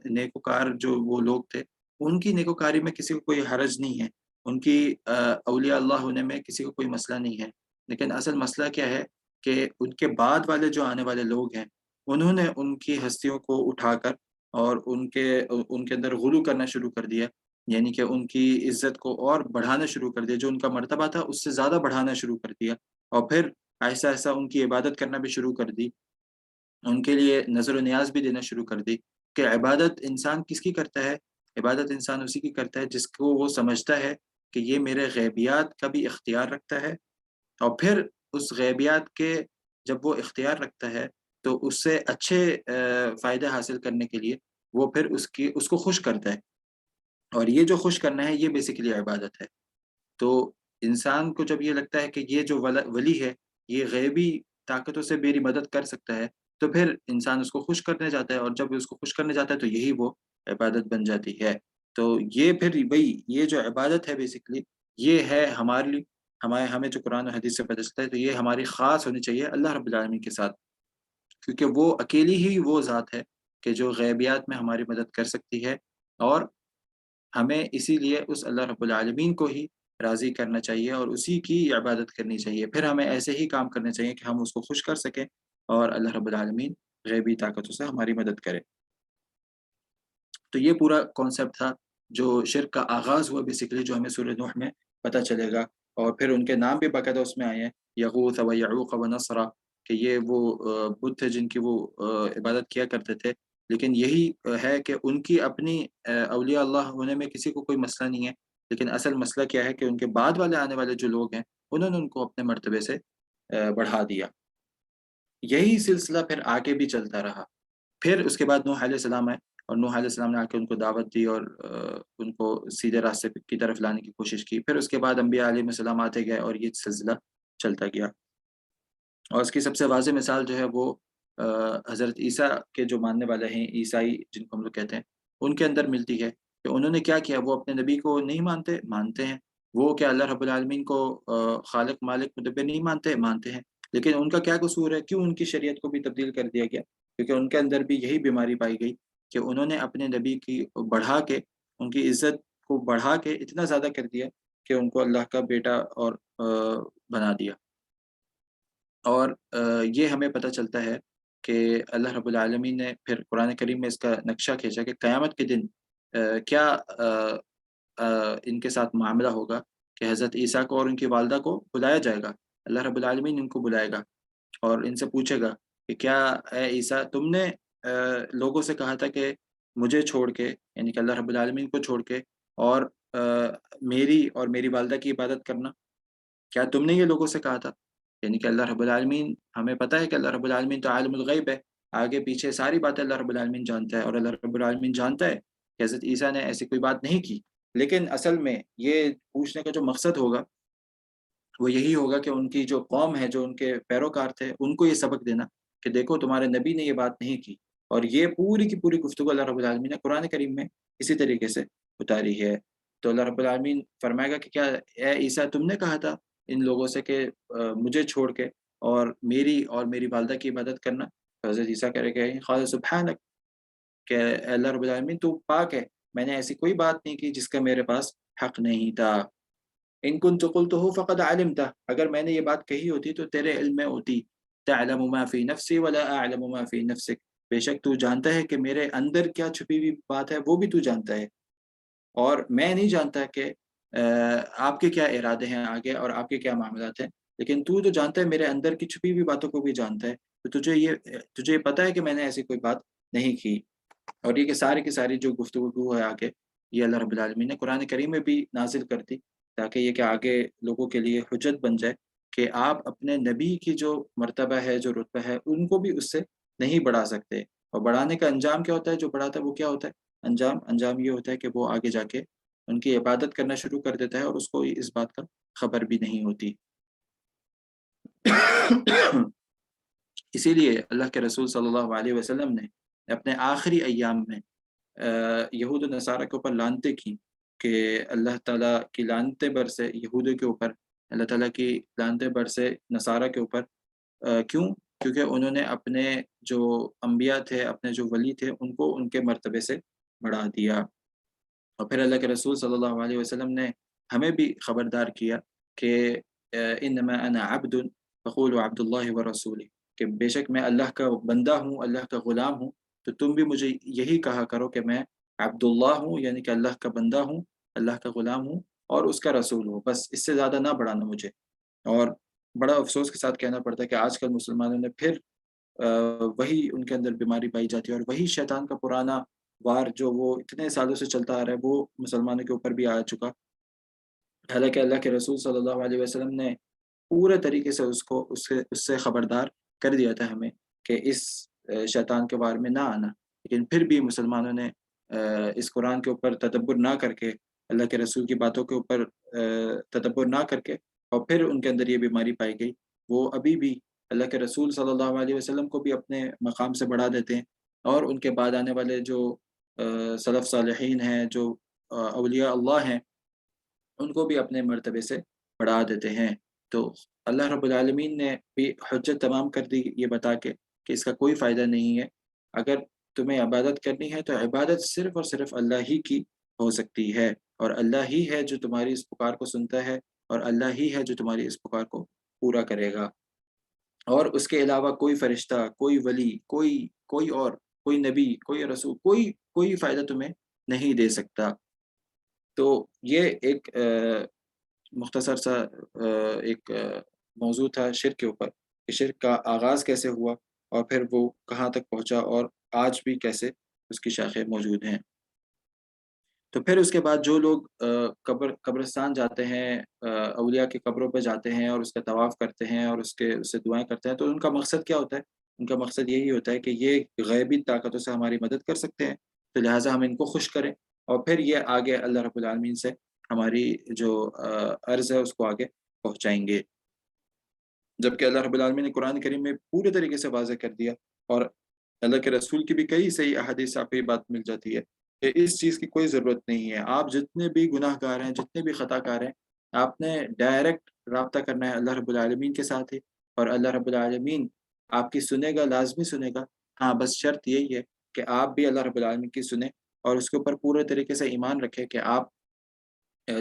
نیکوکار جو وہ لوگ تھے، ان کی نیکوکاری میں کسی کو کوئی حرج نہیں ہے، ان کی اولیاء اللہ ہونے میں کسی کو کوئی مسئلہ نہیں ہے. لیکن اصل مسئلہ کیا ہے کہ ان کے بعد والے جو آنے والے لوگ ہیں انہوں نے ان کی ہستیوں کو اٹھا کر اور ان کے اندر غلو کرنا شروع کر دیا، یعنی کہ ان کی عزت کو اور بڑھانا شروع کر دیا، جو ان کا مرتبہ تھا اس سے زیادہ بڑھانا شروع کر دیا، اور پھر ایسا ایسا ان کی عبادت کرنا بھی شروع کر دی، ان کے لیے نظر و نیاز بھی دینا شروع کر دی. کہ عبادت انسان کس کی کرتا ہے؟ عبادت انسان اسی کی کرتا ہے جس کو وہ سمجھتا ہے کہ یہ میرے غیبیات کا بھی اختیار رکھتا ہے، اور پھر اس غیبیات کے جب وہ اختیار رکھتا ہے تو اس سے اچھے فائدے حاصل کرنے کے لیے وہ پھر اس کو خوش کرتا ہے، اور یہ جو خوش کرنا ہے یہ بیسیکلی عبادت ہے. تو انسان کو جب یہ لگتا ہے کہ یہ جو ولی ہے یہ غیبی طاقتوں سے میری مدد کر سکتا ہے، تو پھر انسان اس کو خوش کرنے جاتا ہے، اور جب اس کو خوش کرنے جاتا ہے تو یہی وہ عبادت بن جاتی ہے. تو یہ پھر وہی یہ جو عبادت ہے بیسیکلی یہ ہے ہمارے لیے، ہمیں جو قرآن و حدیث سے پتہ چلتا ہے، تو یہ ہماری خاص ہونی چاہیے اللہ رب العالمین کے ساتھ، کیونکہ وہ اکیلی ہی وہ ذات ہے کہ جو غیبیات میں ہماری مدد کر سکتی ہے، اور ہمیں اسی لیے اس اللہ رب العالمین کو ہی راضی کرنا چاہیے اور اسی کی عبادت کرنی چاہیے. پھر ہمیں ایسے ہی کام کرنے چاہیے کہ ہم اس کو خوش کر سکیں اور اللہ رب العالمین غیبی طاقتوں سے ہماری مدد کرے. تو یہ پورا کانسیپٹ تھا جو شرک کا آغاز ہوا بیسیکلی، جو ہمیں سورہ نوح میں پتہ چلے گا، اور پھر ان کے نام بھی باقاعدہ اس میں آئے ہیں، یغوث و یعوق و نصرہ، کہ یہ وہ بت تھے جن کی وہ عبادت کیا کرتے تھے. لیکن یہی ہے کہ ان کی اپنی اولیاء اللہ ہونے میں کسی کو کوئی مسئلہ نہیں ہے، لیکن اصل مسئلہ کیا ہے کہ ان کے بعد والے آنے والے جو لوگ ہیں انہوں نے ان کو اپنے مرتبے سے بڑھا دیا. یہی سلسلہ پھر آگے بھی چلتا رہا. پھر اس کے بعد نوح علیہ السلام آئے، اور نوح علیہ السلام نے آ کے ان کو دعوت دی اور ان کو سیدھے راستے کی طرف لانے کی کوشش کی. پھر اس کے بعد انبیاء علیہ السلام آتے گئے اور یہ سلسلہ چلتا گیا. اور اس کی سب سے واضح مثال جو ہے وہ حضرت عیسیٰ کے جو ماننے والے ہیں، عیسائی جن کو ہم لوگ کہتے ہیں، ان کے اندر ملتی ہے کہ انہوں نے کیا کیا. وہ اپنے نبی کو نہیں مانتے ہیں. وہ کیا اللہ رب العالمین کو خالق مالک مدبر نہیں مانتے ہیں. لیکن ان کا کیا قصور ہے؟ کیوں ان کی شریعت کو بھی تبدیل کر دیا گیا؟ کیونکہ ان کے اندر بھی یہی بیماری پائی گئی کہ انہوں نے اپنے نبی کی بڑھا کے، ان کی عزت کو بڑھا کے اتنا زیادہ کر دیا کہ ان کو اللہ کا بیٹا اور بنا دیا. اور یہ ہمیں پتہ چلتا ہے کہ اللہ رب العالمین نے پھر قرآن کریم میں اس کا نقشہ کھینچا کہ قیامت کے دن کیا ان کے ساتھ معاملہ ہوگا، کہ حضرت عیسیٰ کو اور ان کی والدہ کو بلایا جائے گا. اللہ رب العالمین ان کو بلائے گا اور ان سے پوچھے گا کہ کیا اے عیسیٰ تم نے لوگوں سے کہا تھا کہ مجھے چھوڑ کے، یعنی کہ اللہ رب العالمین کو چھوڑ کے، اور میری اور میری والدہ کی عبادت کرنا، کیا تم نے یہ لوگوں سے کہا تھا؟ یعنی کہ اللہ رب العالمین، ہمیں پتہ ہے کہ اللہ رب العالمین تو عالم الغیب ہے، آگے پیچھے ساری باتیں اللہ رب العالمین جانتا ہے، اور اللہ رب العالمین جانتا ہے کہ حضرت عیسیٰ نے ایسی کوئی بات نہیں کی، لیکن اصل میں یہ پوچھنے کا جو مقصد ہوگا وہ یہی ہوگا کہ ان کی جو قوم ہے، جو ان کے پیروکار تھے، ان کو یہ سبق دینا کہ دیکھو تمہارے نبی نے یہ بات نہیں کی، اور یہ پوری کی پوری گفتگو اللہ رب العالمین نے قرآن کریم میں اسی طریقے سے اتاری ہے۔ تو اللہ رب العالمین فرمائے گا کہ کیا اے عیسیٰ تم نے کہا تھا ان لوگوں سے کہ مجھے چھوڑ کے اور میری والدہ کی عبادت کرنا؟ تو حضرت عیسیٰ کہہ رہے کہ قال سبحانک، کہ اے اللہ رب العالمین تو پاک ہے، میں نے ایسی کوئی بات نہیں کی جس کا میرے پاس حق نہیں تھا۔ ان كنت قلته فقد علمته، اگر میں نے یہ بات کہی ہوتی تو تیرے علم میں ہوتی۔ تعلم ما فی نفسی ولا اعلم ما فی نفسک، بے شک تو جانتا ہے کہ میرے اندر کیا چھپی ہوئی بات ہے وہ بھی تو جانتا ہے، اور میں نہیں جانتا کہ آپ کے کیا ارادے ہیں آگے اور آپ کے کیا معاملات ہیں، لیکن تو جو جانتا ہے میرے اندر کی چھپی ہوئی باتوں کو بھی جانتا ہے، تو تجھے یہ پتہ ہے کہ میں نے ایسی کوئی بات نہیں کی۔ اور یہ کہ ساری کی ساری جو گفتگو ہے آگے، یہ اللہ رب العالمین نے قرآن کریم میں بھی نازل کر دی، تاکہ یہ کہ آگے لوگوں کے لیے حجت بن جائے کہ آپ اپنے نبی کی جو مرتبہ ہے، جو رتبہ ہے، ان کو بھی اس سے نہیں بڑھا سکتے۔ اور بڑھانے کا انجام کیا ہوتا ہے؟ جو بڑھاتا ہے وہ کیا ہوتا ہے؟ انجام یہ ہوتا ہے کہ وہ آگے جا کے ان کی عبادت کرنا شروع کر دیتا ہے، اور اس کو اس بات کا خبر بھی نہیں ہوتی۔ اسی لیے اللہ کے رسول صلی اللہ علیہ وسلم نے اپنے آخری ایام میں یہود و نصارہ کے اوپر لعنتیں کی کہ اللہ تعالیٰ کی لعنتیں برسے یہودوں کے اوپر، اللہ تعالیٰ کی لعنتیں برسے نصارہ کے اوپر۔ کیوں؟ کیونکہ انہوں نے اپنے جو انبیاء تھے، اپنے جو ولی تھے، ان کو ان کے مرتبے سے بڑھا دیا۔ اور پھر اللہ کے رسول صلی اللہ علیہ وسلم نے ہمیں بھی خبردار کیا کہ انما انا عبد فقولوا عبد اللہ ورسولہ، کہ بے شک میں اللہ کا بندہ ہوں، اللہ کا غلام ہوں، تو تم بھی مجھے یہی کہا کرو کہ میں عبداللہ ہوں، یعنی کہ اللہ کا بندہ ہوں، اللہ کا غلام ہوں اور اس کا رسول ہوں، بس اس سے زیادہ نہ بڑھانا مجھے۔ اور بڑا افسوس کے ساتھ کہنا پڑتا ہے کہ آج کل مسلمانوں نے پھر وہی ان کے اندر بیماری پائی جاتی ہے، اور وہی شیطان کا پرانا وار جو وہ اتنے سالوں سے چلتا آ رہا ہے وہ مسلمانوں کے اوپر بھی آ چکا۔ حالانکہ اللہ کے رسول صلی اللہ علیہ وسلم نے پورے طریقے سے اس سے خبردار کر دیا تھا ہمیں کہ اس شیطان کے وار میں نہ آنا، لیکن پھر بھی مسلمانوں نے اس قرآن کے اوپر تدبر نہ کر کے، اللہ کے رسول کی باتوں کے اوپر تدبر نہ کر کے، اور پھر ان کے اندر یہ بیماری پائی گئی، وہ ابھی بھی اللہ کے رسول صلی اللہ علیہ وسلم کو بھی اپنے مقام سے بڑھا دیتے ہیں، اور ان کے بعد آنے والے جو سلف صالحین ہیں، جو اولیاء اللہ ہیں، ان کو بھی اپنے مرتبے سے بڑھا دیتے ہیں۔ تو اللہ رب العالمین نے بھی حجت تمام کر دی یہ بتا کے کہ اس کا کوئی فائدہ نہیں ہے، اگر تمہیں عبادت کرنی ہے تو عبادت صرف اور صرف اللہ ہی کی ہو سکتی ہے، اور اللہ ہی ہے جو تمہاری اس پکار کو سنتا ہے، اور اللہ ہی ہے جو تمہاری اس پکار کو پورا کرے گا، اور اس کے علاوہ کوئی فرشتہ، کوئی ولی، کوئی اور، کوئی نبی، کوئی رسول، کوئی فائدہ تمہیں نہیں دے سکتا۔ تو یہ ایک مختصر سا ایک موضوع تھا شرک کے اوپر، کہ شرک کا آغاز کیسے ہوا اور پھر وہ کہاں تک پہنچا، اور آج بھی کیسے اس کی شاخیں موجود ہیں۔ تو پھر اس کے بعد جو لوگ قبرستان جاتے ہیں، اولیاء کی قبروں پہ جاتے ہیں اور اس کا طواف کرتے ہیں اور اس سے دعائیں کرتے ہیں، تو ان کا مقصد کیا ہوتا ہے؟ ان کا مقصد یہی ہوتا ہے کہ یہ غیبی طاقتوں سے ہماری مدد کر سکتے ہیں، تو لہٰذا ہم ان کو خوش کریں، اور پھر یہ آگے اللہ رب العالمین سے ہماری جو عرض ہے اس کو آگے پہنچائیں گے۔ جبکہ اللہ رب العالمین نے قرآن کریم میں پورے طریقے سے واضح کر دیا، اور اللہ کے رسول کی بھی کئی صحیح احادیث سے آپ کو یہ بات مل جاتی ہے کہ اس چیز کی کوئی ضرورت نہیں ہے۔ آپ جتنے بھی گناہ گار ہیں، جتنے بھی خطا کار ہیں، آپ نے ڈائریکٹ رابطہ کرنا ہے اللہ رب العالمین کے ساتھ ہی، اور اللہ رب العالمین آپ کی سنے گا، لازمی سنے گا۔ ہاں بس شرط یہی ہے کہ آپ بھی اللہ رب العالمین کی سنیں، اور اس کے اوپر پورے طریقے سے ایمان رکھیں کہ آپ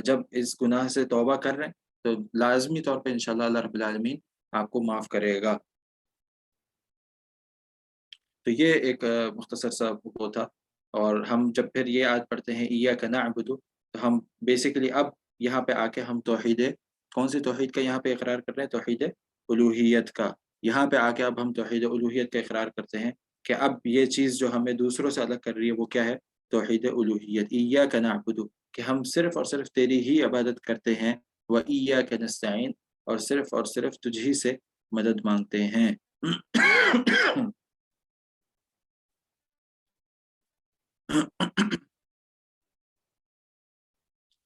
جب اس گناہ سے توبہ کر رہے ہیں تو لازمی طور پہ انشاءاللہ اللہ رب العالمین آپ کو معاف کرے گا۔ تو یہ ایک مختصر سا وہ تھا، اور ہم جب پھر یہ آیت پڑھتے ہیں ایاک نعبد، تو ہم بیسیکلی اب یہاں پہ آ کے ہم توحید، کون سی توحید کا یہاں پہ اقرار کر رہے ہیں؟ توحید الوہیت کا۔ یہاں پہ آ کے اب ہم توحید الوہیت کا اقرار کرتے ہیں کہ اب یہ چیز جو ہمیں دوسروں سے الگ کر رہی ہے وہ کیا ہے؟ توحید الوہیت، ایاک نعبد، کہ ہم صرف اور صرف تیری ہی عبادت کرتے ہیں، و ایاک نستعین، اور صرف تجھ ہی سے مدد مانگتے ہیں۔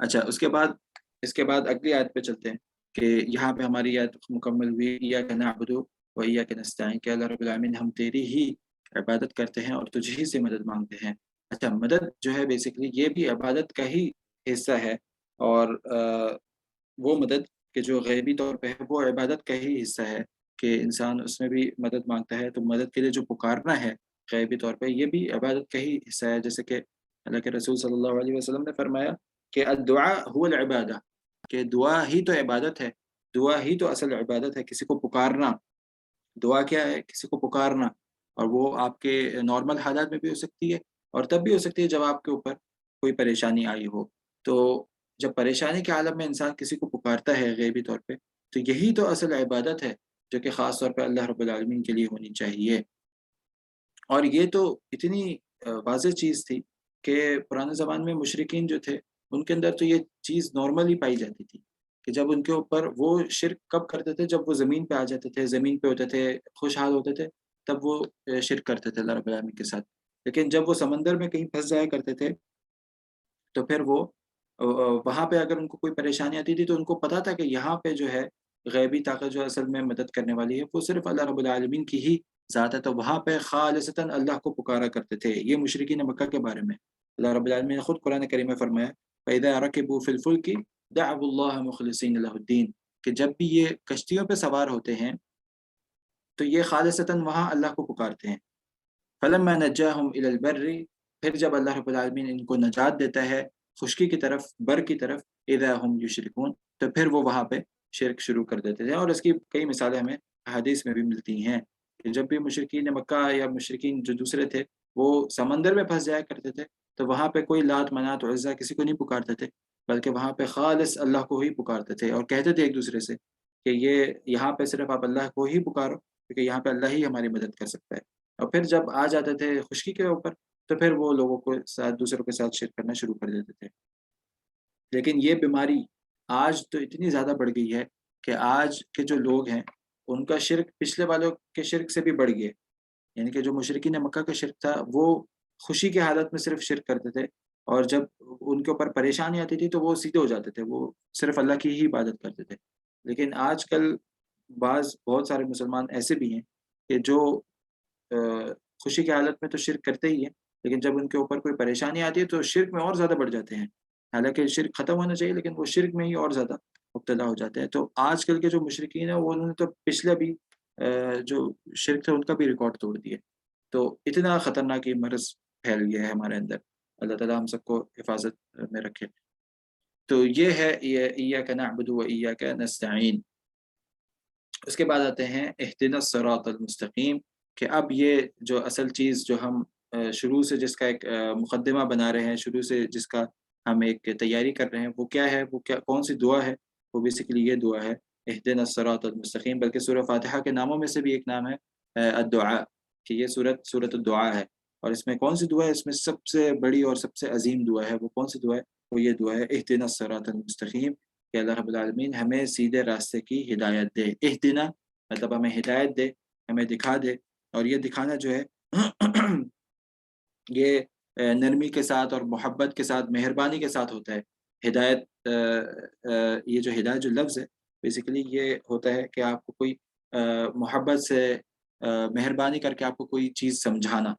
اچھا اس کے بعد اگلی آیت پہ چلتے ہیں کہ یہاں پہ ہماری آیت مکمل ہوئی ایاک نعبد و ایاک نستعین کہ اللہ رب العالمین ہم تیری ہی عبادت کرتے ہیں اور تجھ ہی سے مدد مانگتے ہیں. اچھا مدد جو ہے بیسیکلی یہ بھی عبادت کا ہی حصہ ہے، اور وہ مدد کہ جو غیبی طور پہ ہے وہ عبادت کا ہی حصہ ہے کہ انسان اس میں بھی مدد مانگتا ہے. تو مدد کے لیے جو پکارنا ہے غیبی طور پہ یہ بھی عبادت کا ہی حصہ ہے، جیسے کہ اللہ کے رسول صلی اللہ علیہ وسلم نے فرمایا کہ الدعاء هو العبادہ، کہ دعا ہی تو عبادت ہے، دعا ہی تو اصل عبادت ہے. کسی کو پکارنا، دعا کیا ہے؟ کسی کو پکارنا، اور وہ آپ کے نارمل حالات میں بھی ہو سکتی ہے اور تب بھی ہو سکتی ہے جب آپ کے اوپر کوئی پریشانی آئی ہو. تو جب پریشانی کے عالم میں انسان کسی کو پکارتا ہے غیبی طور پہ تو یہی تو اصل عبادت ہے جو کہ خاص طور پہ اللہ رب العالمین کے لیے ہونی چاہیے. اور یہ تو اتنی واضح چیز تھی کہ پرانے زمانے میں مشرکین جو تھے ان کے اندر تو یہ چیز نارملی پائی جاتی تھی کہ جب ان کے اوپر وہ شرک کب کرتے تھے، جب وہ زمین پہ آ جاتے تھے، زمین پہ ہوتے تھے، خوشحال ہوتے تھے، تب وہ شرک کرتے تھے اللہ رب العالمین کے ساتھ. لیکن جب وہ سمندر میں کہیں پھنس جایا کرتے تھے تو پھر وہ وہاں پہ اگر ان کو کوئی پریشانی آتی تھی تو ان کو پتا تھا کہ یہاں پہ جو ہے غیبی طاقت جو اصل میں مدد کرنے والی ہے وہ صرف اللہ رب العالمین کی ہی ذات ہے. تو وہاں پہ خالصتاً اللہ کو پکارا کرتے تھے. یہ مشرکین مکہ کے بارے میں اللہ رب العالمین نے خود قرآن کریم میں فرمایا فَإِذَا رَكِبُوا فِي الْفُلْكِ دَعَوُا اللَّهَ مُخْلِصِينَ لَهُ الدِّينَ، کہ جب بھی یہ کشتیوں پہ سوار ہوتے ہیں تو یہ خالصتاً وہاں اللہ کو پکارتے ہیں. فَلَمَّا نَجَّاهُمْ إِلَى الْبَرِّ، پھر جب اللہ رب العالمین ان کو نجات دیتا ہے خشکی کی طرف، بر کی طرف، اِذَا هُمْ يُشْرِكُونَ، تو پھر وہ وہاں پہ شرک شروع کر دیتے تھے. اور اس کی کئی مثالیں ہمیں حدیث میں بھی ملتی ہیں کہ جب بھی مشرکین مکہ یا مشرکین جو دوسرے تھے وہ سمندر میں پھنس جایا کرتے تھے تو وہاں پہ کوئی لات منات عزا کسی کو نہیں پکارتے تھے، بلکہ وہاں پہ خالص اللہ کو ہی پکارتے تھے اور کہتے تھے ایک دوسرے سے کہ یہ یہاں پہ صرف آپ اللہ کو ہی پکارو کیونکہ یہاں پہ اللہ ہی ہماری مدد کر سکتا ہے. اور پھر جب آ جاتے تھے خشکی کے اوپر تو پھر وہ لوگوں کو ساتھ دوسروں کے ساتھ شرک کرنا شروع کر دیتے تھے. لیکن یہ بیماری آج تو اتنی زیادہ بڑھ گئی ہے کہ آج کے جو لوگ ہیں ان کا شرک پچھلے والوں کے شرک سے بھی بڑھ گئے. یعنی کہ جو مشرکین مکہ کا شرک تھا وہ خوشی کی حالت میں صرف شرک کرتے تھے، اور جب ان کے اوپر پریشانی آتی تھی تو وہ سیدھے ہو جاتے تھے، وہ صرف اللہ کی ہی عبادت کرتے تھے. لیکن آج کل بہت سارے مسلمان ایسے بھی ہیں کہ جو خوشی کی حالت میں تو شرک کرتے ہی ہیں، لیکن جب ان کے اوپر کوئی پریشانی آتی ہے تو شرک میں اور زیادہ بڑھ جاتے ہیں. حالانکہ شرک ختم ہونا چاہیے لیکن وہ شرک میں ہی اور زیادہ مبتلا ہو جاتے ہیں. تو آج کل کے جو مشرکین ہیں وہ انہوں نے تو پچھلے بھی جو شرک تھا ان کا بھی ریکارڈ توڑ دیا. تو اتنا خطرناک یہ مرض پھیل گیا ہے ہمارے اندر. اللہ تعالیٰ ہم سب کو حفاظت میں رکھے. تو یہ ہے ایاک نعبد و ایاک نستعین. اس کے بعد آتے ہیں اہدنا الصراط المستقیم، کہ اب یہ جو اصل چیز جو ہم شروع سے جس کا ایک مقدمہ بنا رہے ہیں، شروع سے جس کا ہم ایک تیاری کر رہے ہیں، وہ کیا ہے، وہ کون سی دعا ہے؟ وہ بیسیکلی یہ دعا ہے اہدنا الصراط المستقیم. بلکہ سورہ فاتحہ کے ناموں میں سے بھی ایک نام ہے الدعاء، کہ یہ سورۃ الدعاء ہے. اور اس میں کون سی دعا ہے؟ اس میں سب سے بڑی اور سب سے عظیم دعا ہے. وہ کون سی دعا ہے؟ وہ یہ دعا ہے اہدنا الصراط المستقیم، کہ اللہ رب العالمین ہمیں سیدھے راستے کی ہدایت دے. اہدنا مطلب ہمیں ہدایت دے، ہمیں دکھا دے. اور یہ دکھانا جو ہے یہ نرمی کے ساتھ اور محبت کے ساتھ، مہربانی کے ساتھ ہوتا ہے. ہدایت یہ جو ہدایت جو لفظ ہے بیسیکلی یہ ہوتا ہے کہ آپ کو کوئی محبت سے مہربانی کر کے آپ کو کوئی چیز سمجھانا،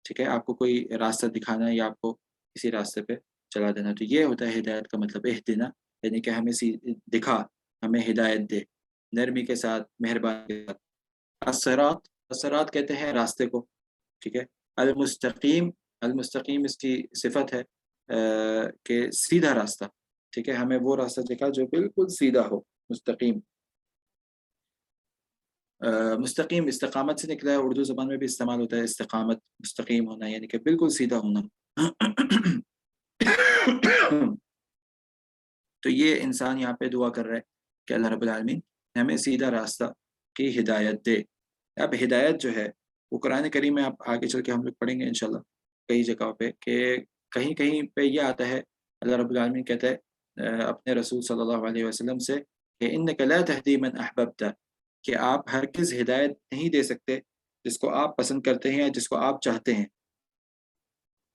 ٹھیک ہے، آپ کو کوئی راستہ دکھانا یا آپ کو کسی راستے پہ چلا دینا. تو یہ ہوتا ہے ہدایت کا مطلب اہدنا، یعنی کہ ہمیں دکھا، ہمیں ہدایت دے نرمی کے ساتھ، مہربانی کے ساتھ. الصراط کہتے ہیں راستے کو، ٹھیک ہے. المستقیم، المستقیم اس کی صفت ہے کہ سیدھا راستہ، ٹھیک ہے. ہمیں وہ راستہ دکھا جو بالکل سیدھا ہو. مستقیم، مستقیم استقامت سے نکلا ہے، اردو زبان میں بھی استعمال ہوتا ہے استقامت، مستقیم ہونا یعنی کہ بالکل سیدھا ہونا. تو یہ انسان یہاں پہ دعا کر رہا ہے کہ اللہ رب العالمین ہمیں سیدھا راستہ کی ہدایت دے. اب ہدایت جو ہے وہ قرآن کریم میں آپ آگے چل کے ہم لوگ پڑھیں گے انشاءاللہ کئی جگہوں پہ کہ کہیں کہیں پہ یہ آتا ہے اللہ رب العالمین کہتا ہے اپنے رسول صلی اللہ علیہ وسلم سے کہ انک لا تہدی من احببت، کہ آپ ہرگز ہدایت نہیں دے سکتے جس کو آپ پسند کرتے ہیں یا جس کو آپ چاہتے ہیں.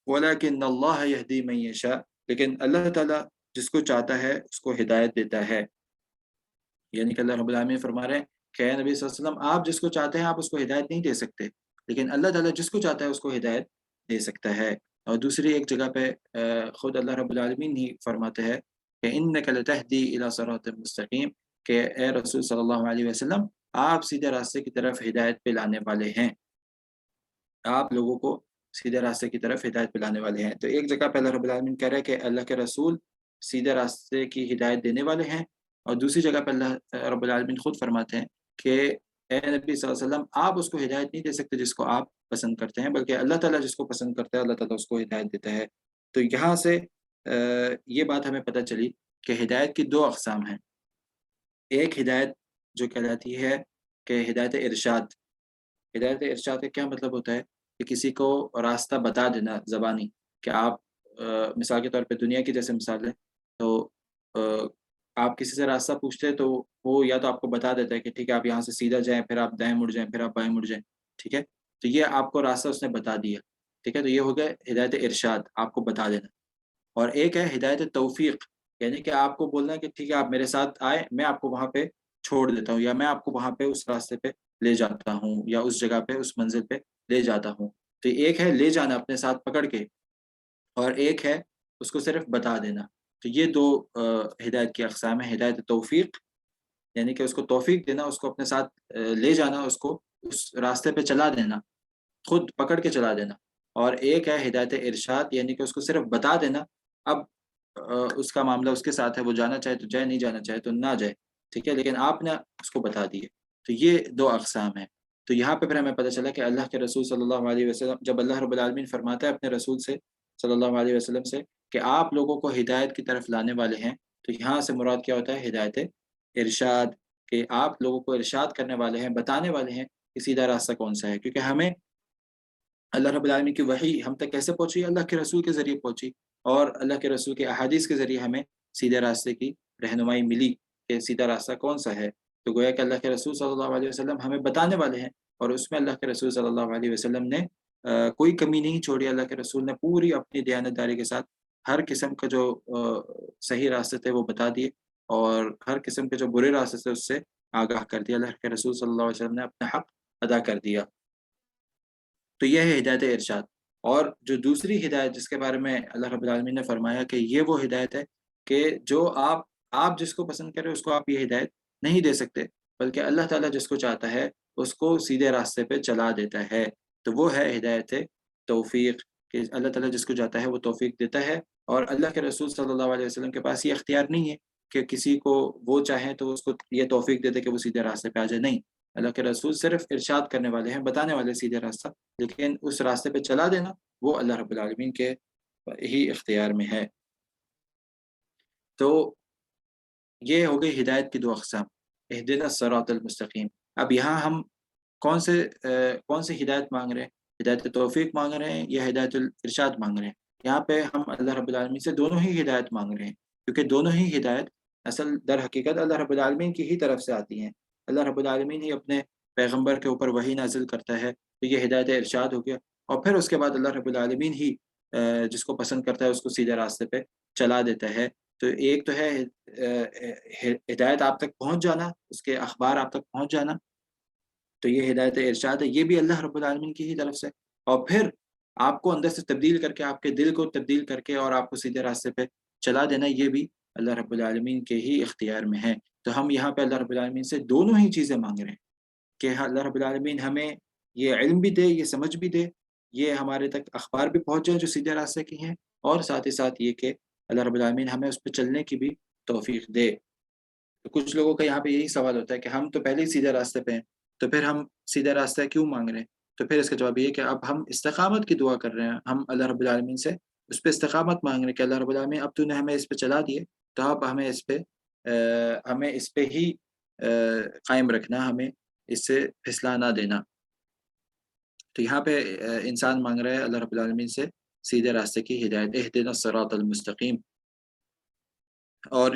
ولیکن اللہ یہدی من یشاء، لیکن اللہ تعالیٰ جس کو چاہتا ہے اس کو ہدایت دیتا ہے. یعنی کہ اللہ رب العالمین فرما رہے ہیں کہ اے نبی صلی اللہ علیہ وسلم آپ جس کو چاہتے ہیں آپ اس کو ہدایت نہیں دے سکتے، لیکن اللہ تعالیٰ جس کو چاہتا ہے اس کو ہدایت دے سکتا ہے. اور دوسری ایک جگہ پہ خود اللہ رب العالمین ہی فرماتے ہیں کہ انک لتہدی الی صراط مستقیم، کہ اے رسول صلی اللہ علیہ وسلم آپ سیدھے راستے کی طرف ہدایت پہ لانے والے ہیں، آپ لوگوں کو سیدھے راستے کی طرف ہدایت پہ لانے والے ہیں. تو ایک جگہ پہ اللہ رب العالمین کہہ رہے ہیں کہ اللہ کے رسول سیدھے راستے کی ہدایت دینے والے ہیں، اور دوسری جگہ پہ اللہ رب العالمین خود فرماتے ہیں کہ اے نبی صلی اللہ علیہ وسلم آپ اس کو ہدایت نہیں دے سکتے جس کو آپ پسند کرتے ہیں، بلکہ اللہ تعالیٰ جس کو پسند کرتا ہے اللہ تعالیٰ اس کو ہدایت دیتا ہے. تو یہاں سے یہ بات ہمیں پتہ چلی کہ ہدایت کی دو اقسام ہیں. ایک ہدایت جو کہلاتی ہے کہ ہدایت ارشاد. ہدایت ارشاد کا کیا مطلب ہوتا ہے کہ کسی کو راستہ بتا دینا زبانی، کہ آپ مثال کے طور پہ دنیا کی جیسے مثال ہے تو آپ کسی سے راستہ پوچھتے ہیں تو وہ یا تو آپ کو بتا دیتا ہے کہ ٹھیک ہے آپ یہاں سے سیدھا جائیں، پھر آپ دائیں مڑ جائیں، پھر آپ بائیں مڑ جائیں، ٹھیک ہے. تو یہ آپ کو راستہ اس نے بتا دیا، ٹھیک ہے. تو یہ ہو گیا ہدایت ارشاد، آپ کو بتا دینا. اور ایک ہے ہدایت توفیق، یعنی کہ آپ کو بولنا ہے کہ ٹھیک ہے آپ میرے ساتھ آئے، میں آپ کو وہاں پہ چھوڑ دیتا ہوں، یا میں آپ کو وہاں پہ اس راستے پہ لے جاتا ہوں، یا اس جگہ پہ اس منزل پہ لے جاتا ہوں. تو ایک ہے لے جانا اپنے ساتھ پکڑ کے، اور ایک ہے اس کو صرف بتا دینا. تو یہ دو ہدایت کی اقسام ہیں. ہدایت توفیق یعنی کہ اس کو توفیق دینا، اس کو اپنے ساتھ لے جانا، اس کو اس راستے پہ چلا دینا، خود پکڑ کے چلا دینا. اور ایک ہے ہدایت ارشاد، یعنی کہ اس کو صرف بتا دینا. اب اس کا معاملہ اس کے ساتھ ہے، وہ جانا چاہے تو جائے، نہیں جانا چاہے تو نہ جائے، ٹھیک ہے، لیکن آپ نے اس کو بتا دیے. تو یہ دو اقسام ہیں. تو یہاں پہ پھر ہمیں پتہ چلا کہ اللہ کے رسول صلی اللہ علیہ وسلم، جب اللہ رب العالمین فرماتا ہے اپنے رسول سے صلی اللہ علیہ وسلم سے کہ آپ لوگوں کو ہدایت کی طرف لانے والے ہیں، تو یہاں سے مراد کیا ہوتا ہے؟ ہدایت ارشاد، کہ آپ لوگوں کو ارشاد کرنے والے ہیں، بتانے والے ہیں کہ سیدھا راستہ کون سا ہے. کیونکہ ہمیں اللہ رب العالمین کی وحی ہم تک کیسے پہنچی؟ اللہ کے رسول کے ذریعے پہنچی، اور اللہ کے رسول کے احادیث کے ذریعے ہمیں سیدھے راستے کی رہنمائی ملی کہ سیدھا راستہ کون سا ہے. تو گویا کہ اللہ کے رسول صلی اللہ علیہ وسلم ہمیں بتانے والے ہیں، اور اس میں اللہ کے رسول صلی اللہ علیہ وسلم نے کوئی کمی نہیں چھوڑی. اللہ کے رسول نے پوری اپنی دیانتداری کے ساتھ ہر قسم کا جو صحیح راستے تھے وہ بتا دیے، اور ہر قسم کے جو برے راستے تھے اس سے آگاہ کر دیا. اللہ کے رسول صلی اللہ علیہ وسلم نے اپنا حق ادا کر دیا. تو یہ ہے ہدایت ارشاد. اور جو دوسری ہدایت جس کے بارے میں اللہ رب العالمین نے فرمایا کہ یہ وہ ہدایت ہے کہ جو آپ جس کو پسند کریں اس کو آپ یہ ہدایت نہیں دے سکتے، بلکہ اللہ تعالیٰ جس کو چاہتا ہے اس کو سیدھے راستے پہ چلا دیتا ہے. تو وہ ہے ہدایت توفیق، کہ اللہ تعالیٰ جس کو چاہتا ہے وہ توفیق دیتا ہے. اور اللہ کے رسول صلی اللہ علیہ وسلم کے پاس یہ اختیار نہیں ہے کہ کسی کو وہ چاہیں تو اس کو یہ توفیق دے دے کہ وہ سیدھے راستے پہ آ جائے. نہیں، اللہ کے رسول صرف ارشاد کرنے والے ہیں، بتانے والے سیدھے راستہ، لیکن اس راستے پہ چلا دینا وہ اللہ رب العالمین کے ہی اختیار میں ہے. تو یہ ہو گئی ہدایت کی دو اقسام، اہدنا الصراط المستقیم. اب یہاں ہم کون سے ہدایت مانگ رہے ہیں؟ ہدایت توفیق مانگ رہے ہیں یا ہدایت الارشاد مانگ رہے ہیں؟ یہاں پہ ہم اللہ رب العالمین سے دونوں ہی ہدایت مانگ رہے ہیں، کیونکہ دونوں ہی ہدایت اصل در حقیقت اللہ رب العالمین کی ہی طرف سے آتی ہیں. اللہ رب العالمین ہی اپنے پیغمبر کے اوپر وحی نازل کرتا ہے، تو یہ ہدایت ارشاد ہو گیا. اور پھر اس کے بعد اللہ رب العالمین ہی جس کو پسند کرتا ہے اس کو سیدھے راستے پہ چلا دیتا ہے. تو ایک تو ہے ہدایت آپ تک پہنچ جانا، اس کے اخبار آپ تک پہنچ جانا، تو یہ ہدایت ارشاد ہے، یہ بھی اللہ رب العالمین کی ہی طرف سے. اور پھر آپ کو اندر سے تبدیل کر کے، آپ کے دل کو تبدیل کر کے اور آپ کو سیدھے راستے پہ چلا دینا، یہ بھی اللہ رب العالمین کے ہی اختیار میں ہے. تو ہم یہاں پہ اللہ رب العالمین سے دونوں ہی چیزیں مانگ رہے ہیں کہ اللہ رب العالمین ہمیں یہ علم بھی دے، یہ سمجھ بھی دے، یہ ہمارے تک اخبار بھی پہنچ جائیں جو سیدھے راستے کی ہیں، اور ساتھ ہی ساتھ یہ کہ اللہ رب العالمین ہمیں اس پہ چلنے کی بھی توفیق دے. تو کچھ لوگوں کا یہاں پہ یہی سوال ہوتا ہے کہ ہم تو پہلے ہی سیدھے راستے پہ ہیں، تو پھر ہم سیدھا راستہ کیوں مانگ رہے ہیں؟ تو پھر اس کا جواب یہ کہ اب ہم استقامت کی دعا کر رہے ہیں، ہم اللہ رب العالمین سے اس پہ استقامت مانگ رہے ہیں کہ اللہ رب العالمین اب تو نے ہمیں اس پہ چلا دیے، تو اب ہمیں اس پہ ہی قائم رکھنا، ہمیں اس سے پھسلا نہ دینا. تو یہاں پہ انسان مانگ رہا ہے اللہ رب العالمین سے سیدھے راستے کی ہدایت، اہدنا الصراط المستقیم. اور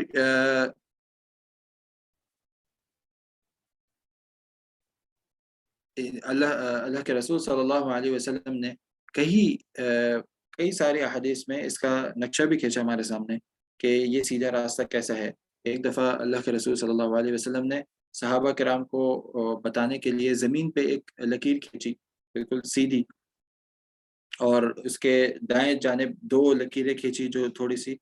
اللہ کے رسول صلی اللہ علیہ وسلم نے کئی سارے احادیث میں اس کا نقشہ بھی کھینچا ہمارے سامنے کہ یہ سیدھا راستہ کیسا ہے۔ ایک دفعہ اللہ کے رسول صلی اللہ علیہ وسلم نے صحابہ کرام کو بتانے کے لیے زمین پہ ایک لکیر کھینچی، بالکل سیدھی، اور اس کے دائیں جانب دو لکیریں کھینچی جو تھوڑی سی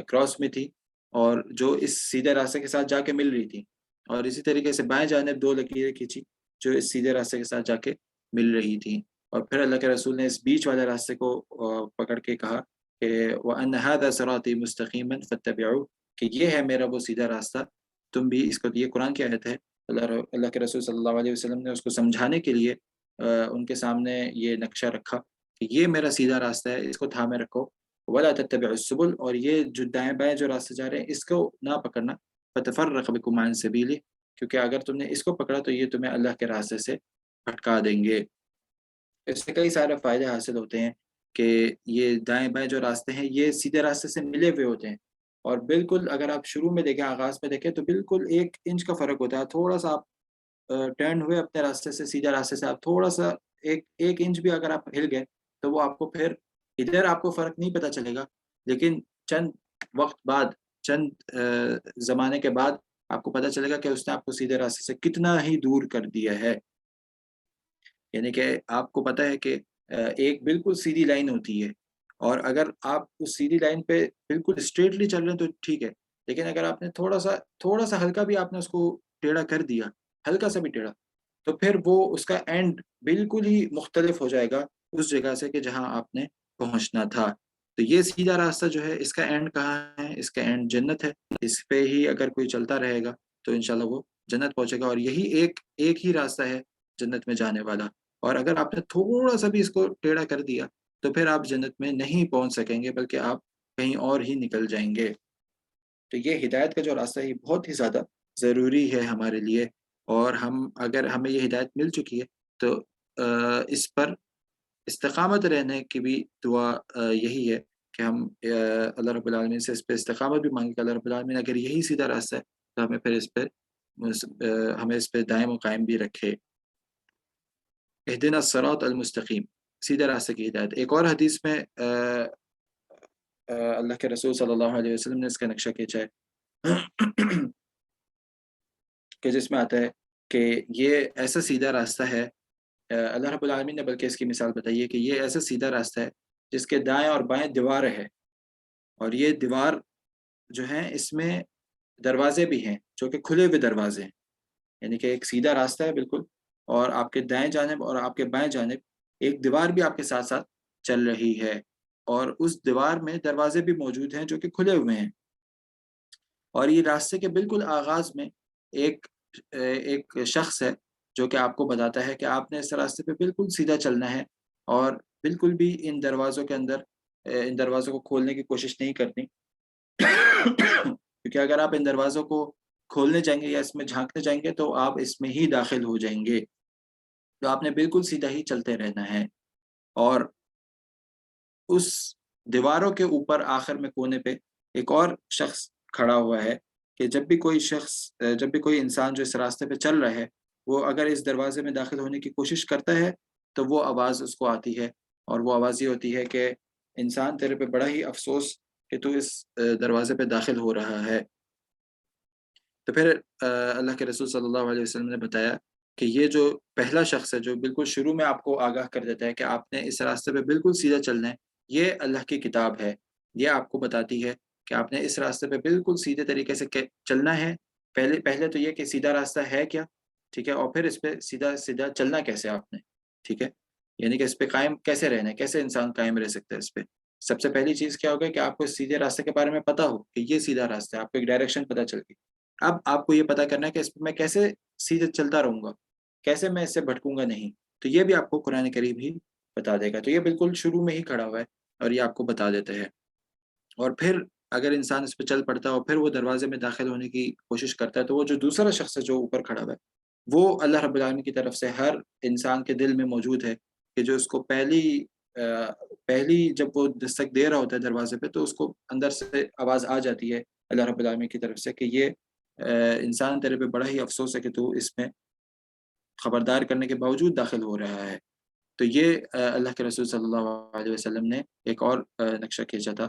کراس میں تھی، اور جو اس سیدھے راستے کے ساتھ جا کے مل رہی تھی، اور اسی طریقے سے بائیں جانب دو لکیریں کھینچی جو اس سیدھے راستے کے ساتھ جا کے مل رہی تھیں، اور پھر اللہ کے رسول نے اس بیچ والے راستے کو پکڑ کے کہا کہ وَأَنَّ هَذَا صِرَاطِي مُسْتَقِيمًا فَاتَّبِعُوهُ، کہ یہ ہے میرا وہ سیدھا راستہ، تم بھی اس کو، یہ قرآن کی آیت ہے۔ اللہ کے رسول صلی اللہ علیہ وسلم نے اس کو سمجھانے کے لیے ان کے سامنے یہ نقشہ رکھا کہ یہ میرا سیدھا راستہ ہے، اس کو تھامے رکھو، وَلَا تَتَّبِعُوا السُّبُلَ، اور یہ جو دائیں بائیں جو راستے جا رہے ہیں اس کو نہ پکڑنا، فَتَفَرَّقَ بِكُمْ عَنْ سَبِيلِهِ، کیونکہ اگر تم نے اس کو پکڑا تو یہ تمہیں اللہ کے راستے سے بھٹکا دیں گے۔ اس سے کئی سارے فائدے حاصل ہوتے ہیں کہ یہ دائیں بائیں جو راستے ہیں یہ سیدھے راستے سے ملے ہوئے ہوتے ہیں، اور بالکل اگر آپ شروع میں دیکھیں، آغاز میں دیکھیں، تو بالکل 1 انچ کا فرق ہوتا ہے، تھوڑا سا آپ ٹرن ہوئے اپنے راستے سے، سیدھے راستے سے آپ تھوڑا سا ایک انچ بھی اگر آپ ہل گئے تو وہ آپ کو پھر ادھر آپ کو فرق نہیں پتہ چلے گا، لیکن چند وقت بعد، چند زمانے کے بعد آپ کو پتہ چلے گا کہ اس نے آپ کو سیدھے راستے سے کتنا ہی دور کر دیا ہے۔ یعنی کہ آپ کو پتہ ہے کہ ایک بالکل سیدھی لائن ہوتی ہے، اور اگر آپ اس سیدھی لائن پہ بالکل اسٹریٹلی چل رہے ہیں تو ٹھیک ہے، لیکن اگر آپ نے تھوڑا سا ہلکا بھی آپ نے اس کو ٹیڑھا کر دیا، ہلکا سا بھی ٹیڑھا، تو پھر وہ اس کا اینڈ بالکل ہی مختلف ہو جائے گا اس جگہ سے کہ جہاں آپ نے پہنچنا تھا۔ تو یہ سیدھا راستہ جو ہے اس کا اینڈ کہاں ہے؟ اس کا اینڈ جنت ہے، اس پہ ہی اگر کوئی چلتا رہے گا تو انشاءاللہ وہ جنت پہنچے گا، اور یہی ایک ہی راستہ ہے جنت میں جانے والا، اور اگر آپ نے تھوڑا سا بھی اس کو ٹیڑھا کر دیا تو پھر آپ جنت میں نہیں پہنچ سکیں گے، بلکہ آپ کہیں اور ہی نکل جائیں گے۔ تو یہ ہدایت کا جو راستہ ہے یہ بہت ہی زیادہ ضروری ہے ہمارے لیے، اور اگر ہمیں یہ ہدایت مل چکی ہے تو اس پر استقامت رہنے کی بھی دعا یہی ہے کہ ہم اللہ رب العالمین سے اس پہ استقامت بھی مانگیں کہ اللہ رب العالمین اگر یہی سیدھا راستہ ہے تو ہمیں پھر ہمیں اس پہ دائم و قائم بھی رکھے۔ اہدنا الصراط المستقیم، سیدھے راستے کی ہدایت۔ ایک اور حدیث میں اللہ کے رسول صلی اللہ علیہ وسلم نے اس کا نقشہ کھینچا ہے کہ جس میں آتا ہے کہ یہ ایسا سیدھا راستہ ہے، اللہ رب العالمین نے بلکہ اس کی مثال بتائی ہے کہ یہ ایسا سیدھا راستہ ہے جس کے دائیں اور بائیں دیواریں ہیں، اور یہ دیوار جو ہیں اس میں دروازے بھی ہیں جو کہ کھلے ہوئے دروازے ہیں، یعنی کہ ایک سیدھا راستہ ہے بالکل، اور آپ کے دائیں جانب اور آپ کے بائیں جانب ایک دیوار بھی آپ کے ساتھ ساتھ چل رہی ہے، اور اس دیوار میں دروازے بھی موجود ہیں جو کہ کھلے ہوئے ہیں، اور یہ راستے کے بالکل آغاز میں ایک ایک شخص ہے جو کہ آپ کو بتاتا ہے کہ آپ نے اس راستے پہ بالکل سیدھا چلنا ہے، اور بالکل بھی ان دروازوں کے اندر ان دروازوں کو کھولنے کی کوشش نہیں کرنی کیونکہ اگر آپ ان دروازوں کو کھولنے جائیں گے یا اس میں جھانکنے جائیں گے تو آپ اس میں ہی داخل ہو جائیں گے، تو آپ نے بالکل سیدھا ہی چلتے رہنا ہے، اور اس دیواروں کے اوپر آخر میں کونے پہ ایک اور شخص کھڑا ہوا ہے کہ جب بھی کوئی انسان جو اس راستے پہ چل رہا ہے وہ اگر اس دروازے میں داخل ہونے کی کوشش کرتا ہے تو وہ آواز اس کو آتی ہے، اور وہ آواز یہ ہوتی ہے کہ انسان تیرے پہ بڑا ہی افسوس کہ تو اس دروازے پہ داخل ہو رہا ہے۔ تو پھر اللہ کے رسول صلی اللہ علیہ وسلم نے بتایا کہ یہ جو پہلا شخص ہے جو بالکل شروع میں آپ کو آگاہ کر دیتا ہے کہ آپ نے اس راستے پہ بالکل سیدھا چلنا ہے، یہ اللہ کی کتاب ہے، یہ آپ کو بتاتی ہے کہ آپ نے اس راستے پہ بالکل سیدھے طریقے سے چلنا ہے۔ پہلے تو یہ کہ سیدھا راستہ ہے کیا، ٹھیک ہے، اور پھر اس پہ سیدھا سیدھا چلنا کیسے آپ نے، ٹھیک ہے، یعنی کہ اس پہ قائم کیسے رہنا ہے، کیسے انسان قائم رہ سکتا ہے اس پہ۔ سب سے پہلی چیز کیا ہوگا کہ آپ کو اس سیدھے راستے کے بارے میں پتہ ہو کہ یہ سیدھا راستہ ہے، آپ کو ایک ڈائریکشن پتہ چل گئی۔ اب آپ کو یہ پتہ کرنا ہے کہ اس پہ میں کیسے سیدھے چلتا رہوں گا، کیسے میں اس سے بھٹکوں گا نہیں، تو یہ بھی آپ کو قرآن کریم ہی بتا دے گا۔ تو یہ بالکل شروع میں ہی کھڑا ہوا ہے اور یہ آپ کو بتا دیتے ہیں، اور پھر اگر انسان اس پہ چل پڑتا ہے اور پھر وہ دروازے میں داخل ہونے کی کوشش کرتا ہے تو وہ جو دوسرا شخص ہے جو اوپر کھڑا ہوا ہے وہ اللہ رب العالمین کی طرف سے ہر انسان کے دل میں موجود ہے کہ جو اس کو پہلی جب وہ دستک دے رہا ہوتا ہے دروازے پہ تو اس کو اندر سے آواز آ جاتی ہے اللہ رب العالمین کی طرف سے کہ یہ انسان تیرے پہ بڑا ہی افسوس ہے کہ تو اس میں خبردار کرنے کے باوجود داخل ہو رہا ہے۔ تو یہ اللہ کے رسول صلی اللہ علیہ وسلم نے ایک اور نقشہ کھینچا تھا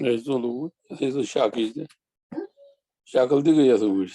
Ez olur. Ez şarkı işte. Şarkılı da yazılmış.